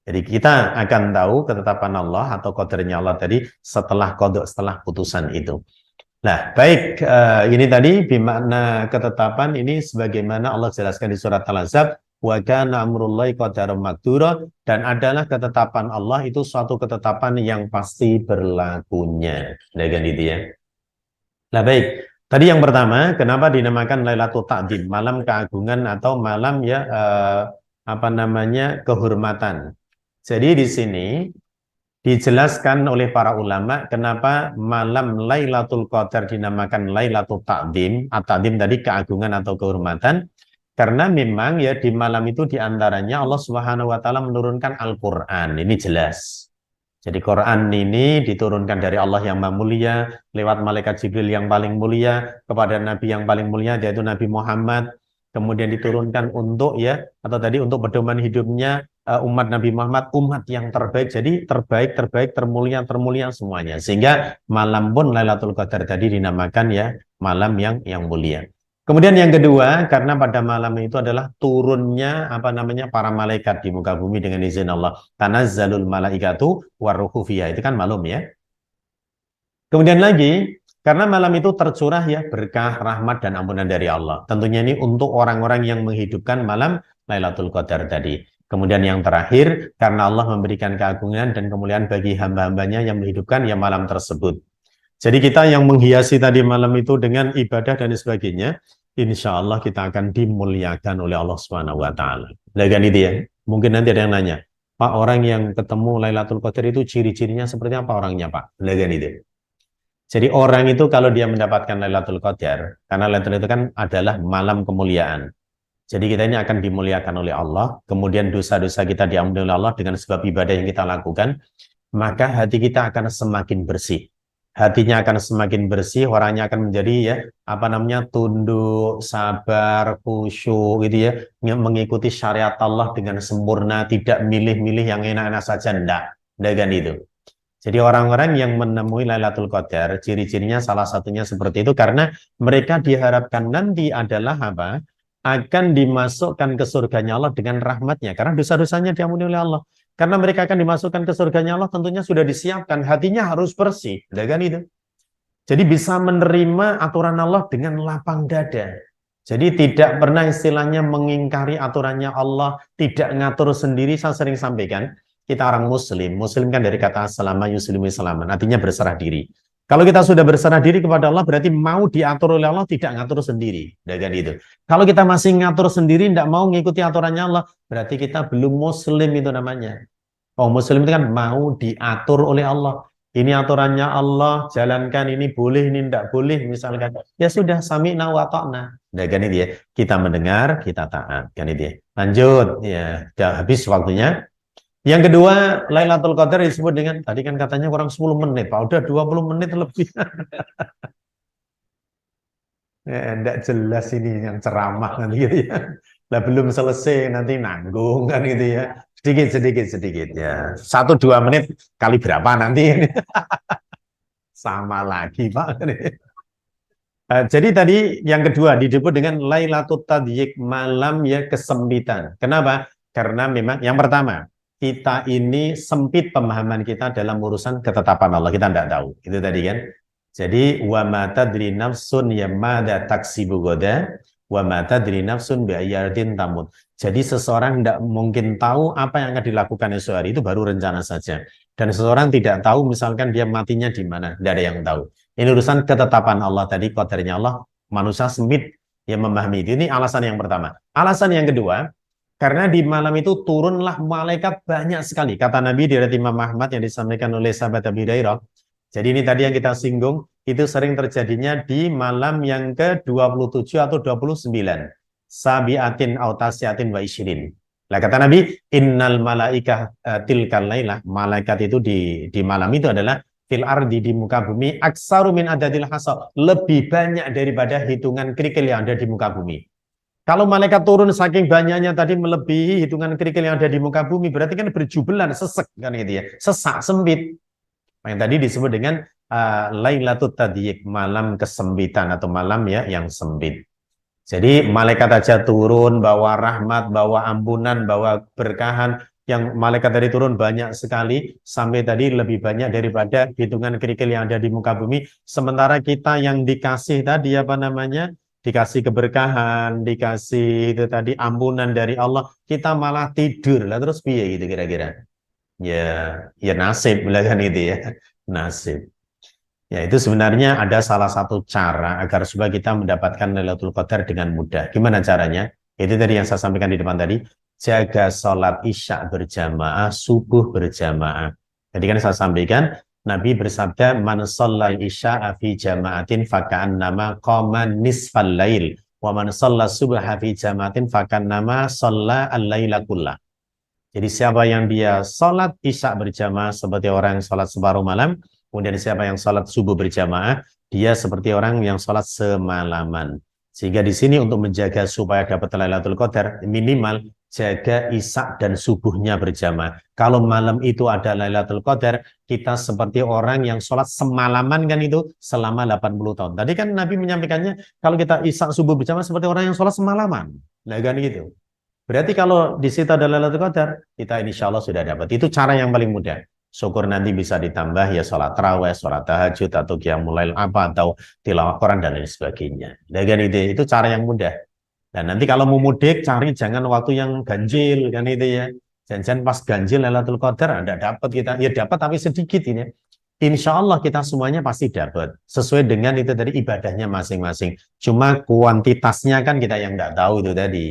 Jadi kita akan tahu ketetapan Allah atau qadarnya Allah tadi setelah qada, setelah putusan itu. Nah, baik, ini tadi bermakna ketetapan ini sebagaimana Allah jelaskan di surat Al-Ahzab, wa kana amrullahi qadaran maqdura, dan adalah ketetapan Allah itu suatu ketetapan yang pasti berlakunya. Nah, kan itu ya. Nah, baik. Tadi yang pertama, kenapa dinamakan Lailatul Ta'zim, malam keagungan atau malam ya apa namanya kehormatan. Jadi di sini dijelaskan oleh para ulama kenapa malam Lailatul Qadar dinamakan Lailatul Ta'zim. At-Ta'zim tadi keagungan atau kehormatan. Karena memang ya di malam itu diantaranya Allah Subhanahu wa taala menurunkan Al-Qur'an. Ini jelas. Jadi Quran ini diturunkan dari Allah yang Maha Mulia lewat malaikat Jibril yang paling mulia kepada Nabi yang paling mulia yaitu Nabi Muhammad. Kemudian diturunkan untuk ya atau tadi untuk pedoman hidupnya umat Nabi Muhammad, umat yang terbaik. Jadi terbaik, terbaik, termulia, termulia semuanya. Sehingga malam pun Lailatul Qadar tadi dinamakan ya malam yang mulia. Kemudian yang kedua, karena pada malam itu adalah turunnya apa namanya para malaikat di muka bumi dengan izin Allah. Tanazzalul malaikatu waruhu fiha. Itu kan malam ya. Kemudian lagi, karena malam itu tercurah ya berkah, rahmat dan ampunan dari Allah. Tentunya ini untuk orang-orang yang menghidupkan malam Lailatul Qadar tadi. Kemudian yang terakhir, karena Allah memberikan keagungan dan kemuliaan bagi hamba-hambanya yang menghidupkan ya malam tersebut. Jadi kita yang menghiasi tadi malam itu dengan ibadah dan sebagainya, insya Allah kita akan dimuliakan oleh Allah Subhanahu wa taala. Lagan itu ya. Mungkin nanti ada yang nanya, Pak, orang yang ketemu Lailatul Qadar itu ciri-cirinya seperti apa orangnya, Pak? Lagan itu. Jadi orang itu kalau dia mendapatkan Lailatul Qadar, karena Lailatul itu kan adalah malam kemuliaan. Jadi kita ini akan dimuliakan oleh Allah, kemudian dosa-dosa kita diampuni oleh Allah dengan sebab ibadah yang kita lakukan, maka hati kita akan semakin bersih. Hatinya akan semakin bersih, orangnya akan menjadi ya apa namanya tunduk, sabar, khusyuk gitu ya, mengikuti syariat Allah dengan sempurna, tidak milih-milih yang enak-enak saja, enggak kan itu. Jadi orang-orang yang menemui Lailatul Qadar, ciri-cirinya salah satunya seperti itu karena mereka diharapkan nanti adalah apa? Akan dimasukkan ke surganya Allah dengan rahmatnya karena dosa-dosanya diampuni oleh Allah. Karena mereka akan dimasukkan ke surganya Allah tentunya sudah disiapkan, hatinya harus bersih, kan itu. Jadi bisa menerima aturan Allah dengan lapang dada. Jadi tidak pernah istilahnya mengingkari aturannya Allah, tidak ngatur sendiri. Saya sering sampaikan, kita orang muslim kan dari kata salama yuslimu salaman, artinya berserah diri. Kalau kita sudah berserah diri kepada Allah, berarti mau diatur oleh Allah, tidak ngatur sendiri. Kan itu. Kalau kita masih ngatur sendiri, tidak mau mengikuti aturannya Allah, berarti kita belum muslim itu namanya. Oh, muslim itu kan mau diatur oleh Allah. Ini aturannya Allah, jalankan, ini boleh, ini tidak boleh, misalkan. Ya sudah, sami'na wa ta'na. Kan itu ya. Kita mendengar, kita taat. Kan itu ya. Lanjut, ya. Sudah habis waktunya. Yang kedua, Lailatul Qadar disebut dengan, tadi kan katanya kurang 10 menit, Pak. Udah 20 menit lebih. Ya, enggak jelas ini yang ceramah kan gitu ya. Lah belum selesai nanti nanggung kan gitu ya. Sedikit ya. 1-2 menit kali berapa nanti? Sama lagi, Pak. Jadi tadi yang kedua disebut dengan Lailatul Tadyik, malam ya kesempitan. Kenapa? Karena memang yang pertama, kita ini sempit pemahaman kita dalam urusan ketetapan Allah. Kita tidak tahu. Itu tadi kan. Jadi wa ma tadri nafsun ya madza taksibu ghadan wa ma tadri nafsun bi ayyardin tamut. Jadi seseorang tidak mungkin tahu apa yang akan dilakukan esok hari, itu baru rencana saja. Dan seseorang tidak tahu misalkan dia matinya di mana, tidak ada yang tahu. Ini urusan ketetapan Allah tadi, qadarnya Allah, manusia sempit yang memahami itu. Ini alasan yang pertama. Alasan yang kedua, karena di malam itu turunlah malaikat banyak sekali. Kata Nabi di riwayat Imam Ahmad yang disampaikan oleh sahabat Abi Hurairah. Jadi ini tadi yang kita singgung, itu sering terjadinya di malam yang ke-27 atau 29. Sabiatin autasiatin wa isyirin. Nah, kata Nabi, innal malaikah tilkal lailah, malaikat itu di malam itu adalah fil ardi, di muka bumi, aksaru min adadil hasa, lebih banyak daripada hitungan kerikil yang ada di muka bumi. Kalau malaikat turun saking banyaknya tadi melebihi hitungan kerikil yang ada di muka bumi, berarti kan berjubelan, sesek kan gitu ya, sesak, sempit. Yang tadi disebut dengan Lailatul Tadyik, malam kesempitan atau malam ya yang sempit. Jadi malaikat aja turun bawa rahmat, bawa ampunan, bawa berkahan, yang malaikat tadi turun banyak sekali sampai tadi lebih banyak daripada hitungan kerikil yang ada di muka bumi. Sementara kita yang dikasih tadi apa namanya? Dikasih keberkahan, dikasih itu tadi ampunan dari Allah, kita malah tidur lah terus piye gitu kira-kira. Ya nasib lah kan itu ya. Nasib. Ya, itu sebenarnya ada salah satu cara agar supaya kita mendapatkan Lailatul Qadar dengan mudah. Gimana caranya? Itu tadi yang saya sampaikan di depan tadi. Jaga sholat isya berjamaah, subuh berjamaah. Jadi kan saya sampaikan, Nabi bersabda, Man shallal isya'a fi jama'atin faka'annama qama nisfal lail. Wa man shalla subha fi jama'atin faka'annama shalla al-laila kullah. Jadi siapa yang dia sholat isya berjamaah seperti orang yang sholat separuh malam, kemudian siapa yang sholat subuh berjamaah, dia seperti orang yang sholat semalaman. Sehingga di sini untuk menjaga supaya dapat Lailatul Qadar, minimal jaga isya dan subuhnya berjamaah. Kalau malam itu ada Lailatul Qadar, kita seperti orang yang sholat semalaman kan itu selama 80 tahun. Tadi kan Nabi menyampaikannya, kalau kita isya subuh berjamaah seperti orang yang sholat semalaman. Nah kan gitu. Berarti kalau di situ ada Lailatul Qadar, kita insya Allah sudah dapat. Itu cara yang paling mudah. Syukur nanti bisa ditambah ya sholat taraweh, sholat tahajud, atau qiyamul lail apa, atau tilawah Quran dan lain sebagainya. Dan itu cara yang mudah. Dan nanti kalau mau mudik, cari jangan waktu yang ganjil kan itu ya. Jangan pas ganjil Lailatul Qadar, tidak dapat kita. Ya dapat tapi sedikit ini. Insya Allah kita semuanya pasti dapat. Sesuai dengan itu tadi ibadahnya masing-masing. Cuma kuantitasnya kan kita yang tidak tahu itu tadi.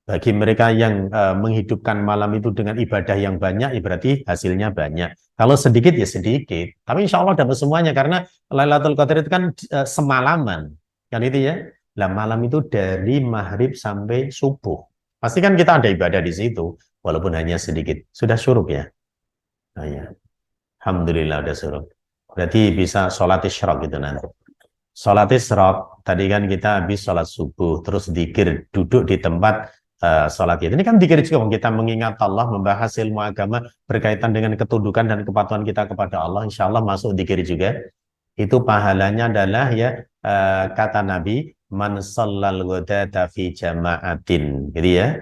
Bagi mereka yang menghidupkan malam itu dengan ibadah yang banyak, ya berarti hasilnya banyak. Kalau sedikit ya sedikit. Tapi insya Allah dapat semuanya karena Lailatul Qadar itu kan semalaman. Kan itu ya. Nah malam itu dari maghrib sampai subuh. Pasti kan kita ada ibadah di situ. Walaupun hanya sedikit. Sudah syuruk ya? Nah, ya. Alhamdulillah udah syuruk. Berarti bisa sholat isyraq gitu nanti. Sholat isyraq, tadi kan kita habis sholat subuh. Terus dzikir, duduk di tempat sholat itu. Ini kan dikir juga kita mengingat Allah, membahas ilmu agama berkaitan dengan ketundukan dan kepatuhan kita kepada Allah. Insya Allah masuk dikir juga. Itu pahalanya adalah ya kata Nabi, man shallal ghadata fi jama'atin. Gitu ya.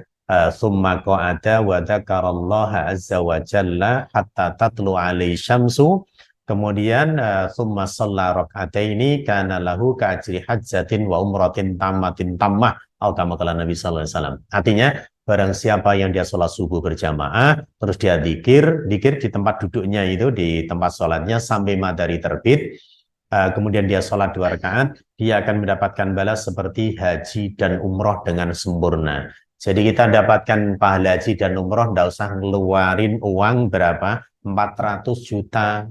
Summa qa'ada wa dzakarallaha azza wa jalla hatta tatlu alaihi syamsu. Kemudian summa shalla rak'ataini kana lahu ka ajri hajjatin wa umratin tammatin tammah. Nabi Sallallahu Alaihi Wasallam. Artinya barang siapa yang dia sholat subuh berjamaah, terus dia dikir di tempat duduknya itu di tempat sholatnya sampai matahari terbit, kemudian dia sholat 2 rakaat, dia akan mendapatkan balas seperti haji dan umroh dengan sempurna. Jadi kita dapatkan pahala haji dan umroh, tidak usah ngeluarin uang berapa, 400 juta.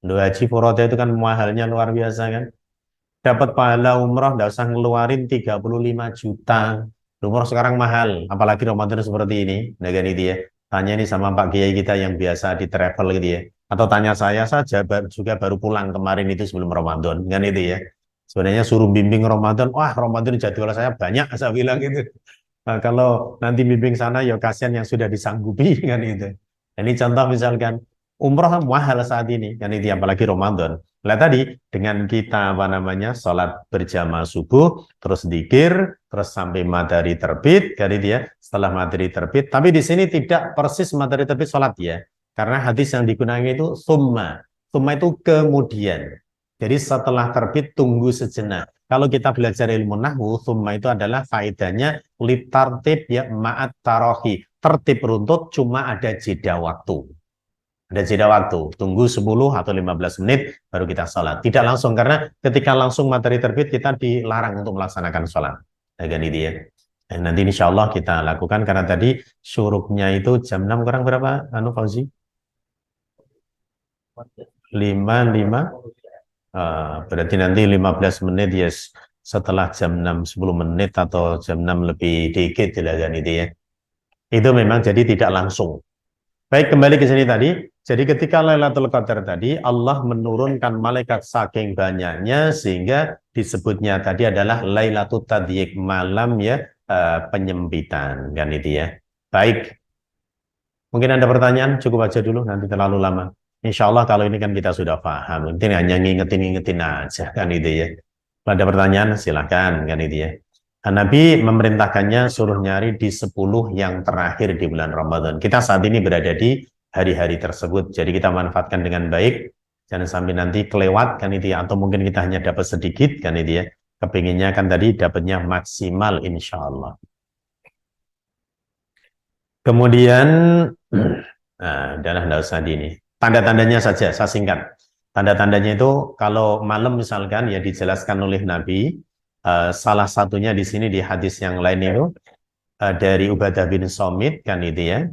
Loh, haji furoda itu kan mahalnya luar biasa kan. Dapat pahala umroh, tidak usah ngeluarin 35 juta. Umroh sekarang mahal, apalagi Ramadan seperti ini. Nah, kan itu ya. Tanya ini sama Pak Kiai kita yang biasa di travel gitu ya. Atau tanya saya saja, juga baru pulang kemarin itu sebelum Ramadan. Kan itu ya. Sebenarnya suruh bimbing Ramadan, wah Ramadan jadwal saya banyak, saya bilang gitu. Nah, kalau nanti bimbing sana, ya kasihan yang sudah disanggupi, kan itu. Ini contoh misalkan, umroh mahal saat ini, kan itu apalagi Ramadan. Nah tadi dengan kita apa namanya sholat berjamaah subuh, terus dzikir, terus sampai matahari terbit, kan itu ya. Setelah matahari terbit, tapi di sini tidak persis matahari terbit sholat ya, karena hadis yang digunakan itu summa itu kemudian. Jadi setelah terbit tunggu sejenak. Kalau kita belajar ilmu nahwu, summa itu adalah faedahnya litartib ya ma'at tarohi. Tertib runtut cuma ada jeda waktu. Ada jeda waktu, tunggu 10 atau 15 menit baru kita sholat. Tidak langsung, karena ketika langsung matahari terbit kita dilarang untuk melaksanakan sholat. Agar itu ya. Dan nanti insya Allah kita lakukan, karena tadi syuruknya itu jam 6 kurang berapa, Fauzi? 5. Berarti nanti 15 menit ya setelah jam 6, 10 menit atau jam 6 lebih dikit kan itu ya. Itu memang jadi tidak langsung. Baik, kembali ke sini tadi. Jadi ketika Lailatul Qadar tadi, Allah menurunkan malaikat saking banyaknya sehingga disebutnya tadi adalah Lailatul Tadyiq, malam ya penyempitan kan itu ya. Baik. Mungkin ada pertanyaan, cukup aja dulu, nanti terlalu lama. Insya Allah kalau ini kan kita sudah paham. Ini hanya ngingetin aja kan itu ya. Kalau ada pertanyaan silahkan kan itu ya. Nabi memerintahkannya suruh nyari di 10 yang terakhir di bulan Ramadan. Kita saat ini berada di hari-hari tersebut, jadi kita manfaatkan dengan baik. Jangan sampai nanti kelewat kan itu ya, atau mungkin kita hanya dapat sedikit kan itu ya. Kepinginnya kan tadi dapatnya maksimal insya Allah. Kemudian, nah, udahlah nggak usah di ini. Tanda-tandanya saja, saya singkat. Tanda-tandanya itu kalau malam misalkan ya dijelaskan oleh Nabi, salah satunya di sini di hadis yang lain itu dari Ubadah bin Somit kan itu ya.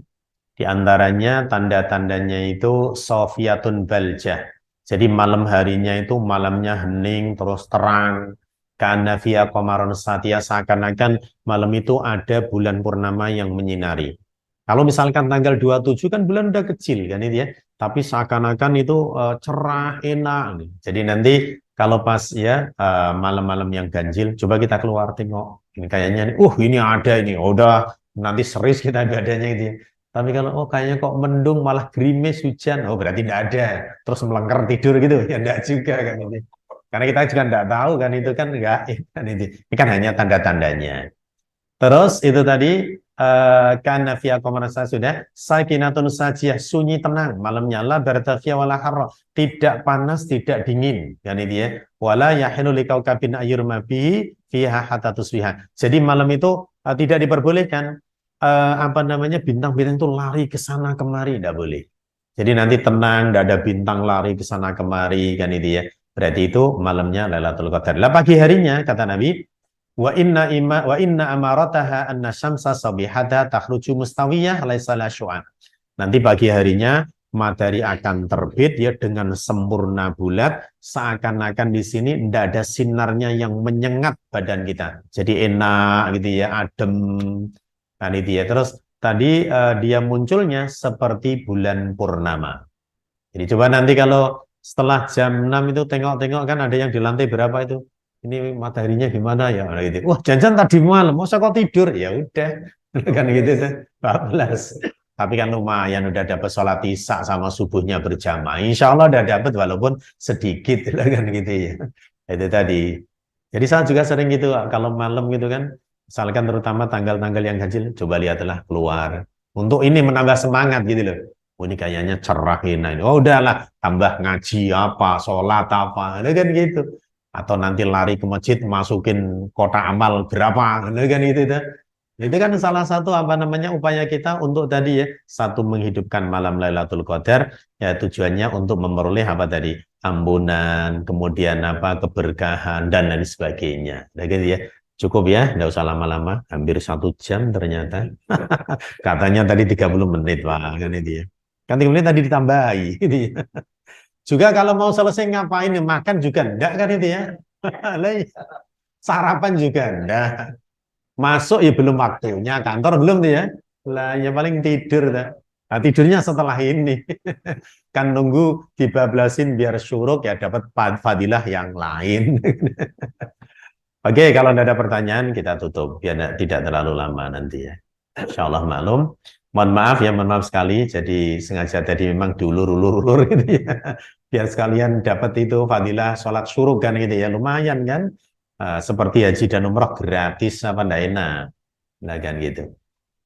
Di antaranya tanda-tandanya itu Sofiyatun Baljah. Jadi malam harinya itu malamnya hening terus terang. Kana fiya qamarun satya, seakan-akan malam itu ada bulan purnama yang menyinari. Kalau misalkan tanggal 27 kan bulan udah kecil kan itu ya. Tapi seakan-akan itu cerah, enak. Jadi nanti kalau pas ya malam-malam yang ganjil, coba kita keluar tengok. Ini kayaknya, ini ada ini. Udah nanti serius kita adanya itu ya. Tapi kalau kayaknya kok mendung malah gerimis hujan, berarti tidak ada. Terus melengker tidur gitu, ya enggak juga kan ini. Karena kita juga enggak tahu kan itu kan enggak kan itu. Ini kan hanya tanda-tandanya. Terus itu tadi karena via komersa sudah sakinatun sajiyah, sunyi tenang malamnya, la bartafia wala harra, tidak panas tidak dingin kan itu ya. Wala yahilu likaukabin ayyurma bihi fiha hatta tusbiha. Jadi malam itu tidak diperbolehkan bintang-bintang itu lari ke sana kemari, tidak boleh. Jadi nanti tenang, tidak ada bintang lari ke sana kemari kan itu ya. Berarti itu malamnya Lailatul Qadar. Lah pagi harinya kata Nabi, wa inna amarataha anna syamsa sabihata takhruju mustawiyah laisa la syu'a. Nanti pagi harinya matahari akan terbit ya dengan sempurna bulat, seakan-akan di sini tidak ada sinarnya yang menyengat badan kita. Jadi enak gitu ya, adem kan itu ya. Terus tadi dia munculnya seperti bulan purnama. Jadi coba nanti kalau setelah jam 6 itu tengok-tengok kan ada yang di lantai berapa itu. Ini mataharinya gimana ya? Gitu. Wah, jangan tadi malam, masa kok tidur? Ya udah, kan gitu tuh. 14. Tapi kan lumayan udah dapat sholat isya sama subuhnya berjamaah. Insya Allah udah dapat walaupun sedikit kan gitu ya. Itu tadi. Jadi saya juga sering gitu kalau malam gitu kan, misalkan terutama tanggal-tanggal yang ganjil, coba lihatlah keluar. Untuk ini menambah semangat gitu loh. Ini kayaknya cerah ini. Udahlah, tambah ngaji apa, sholat apa, kan gitu. Atau nanti lari ke masjid masukin kotak amal berapa kan itu kan salah satu upaya kita untuk tadi ya, satu menghidupkan malam Lailatul Qadar ya, tujuannya untuk memperoleh apa tadi, ampunan, kemudian keberkahan dan lain sebagainya. Gitu ya, cukup ya, nggak usah lama-lama, hampir 1 jam ternyata. Katanya tadi 30 menit Pak kan itu ya, kan 30 menit tadi ditambahi gitu ya. Juga kalau mau selesai ngapain, makan juga enggak kan itu ya. Sarapan juga enggak. Masuk ya belum waktunya, kantor belum tuh ya. Lah ya paling tidur dah. Nah, tidurnya setelah ini. Kan nunggu dibablasin biar syuruk ya dapat fadilah yang lain. Oke, kalau tidak ada pertanyaan kita tutup biar tidak terlalu lama nanti ya. Insya Allah maklum. Mohon maaf ya, mohon maaf sekali. Jadi sengaja tadi memang diulur-ulur gitu ya. Biar sekalian dapat itu fadilah sholat syuruk kan gitu ya. Lumayan kan. Seperti haji dan umroh gratis apa enggak enak. Nah kan gitu.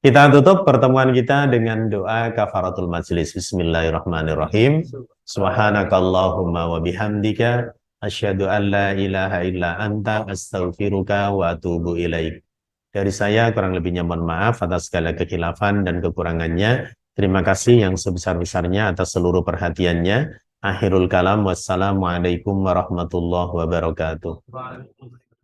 Kita tutup pertemuan kita dengan doa kafaratul majlis. Bismillahirrahmanirrahim. Subhanakallahumma wa bihamdika asyhadu an la ilaha illa anta astaghfiruka wa atubu ilaik. Dari saya kurang lebihnya mohon maaf atas segala kekhilafan dan kekurangannya. Terima kasih yang sebesar-besarnya atas seluruh perhatiannya. Akhirul kalam, wassalamualaikum warahmatullahi wabarakatuh.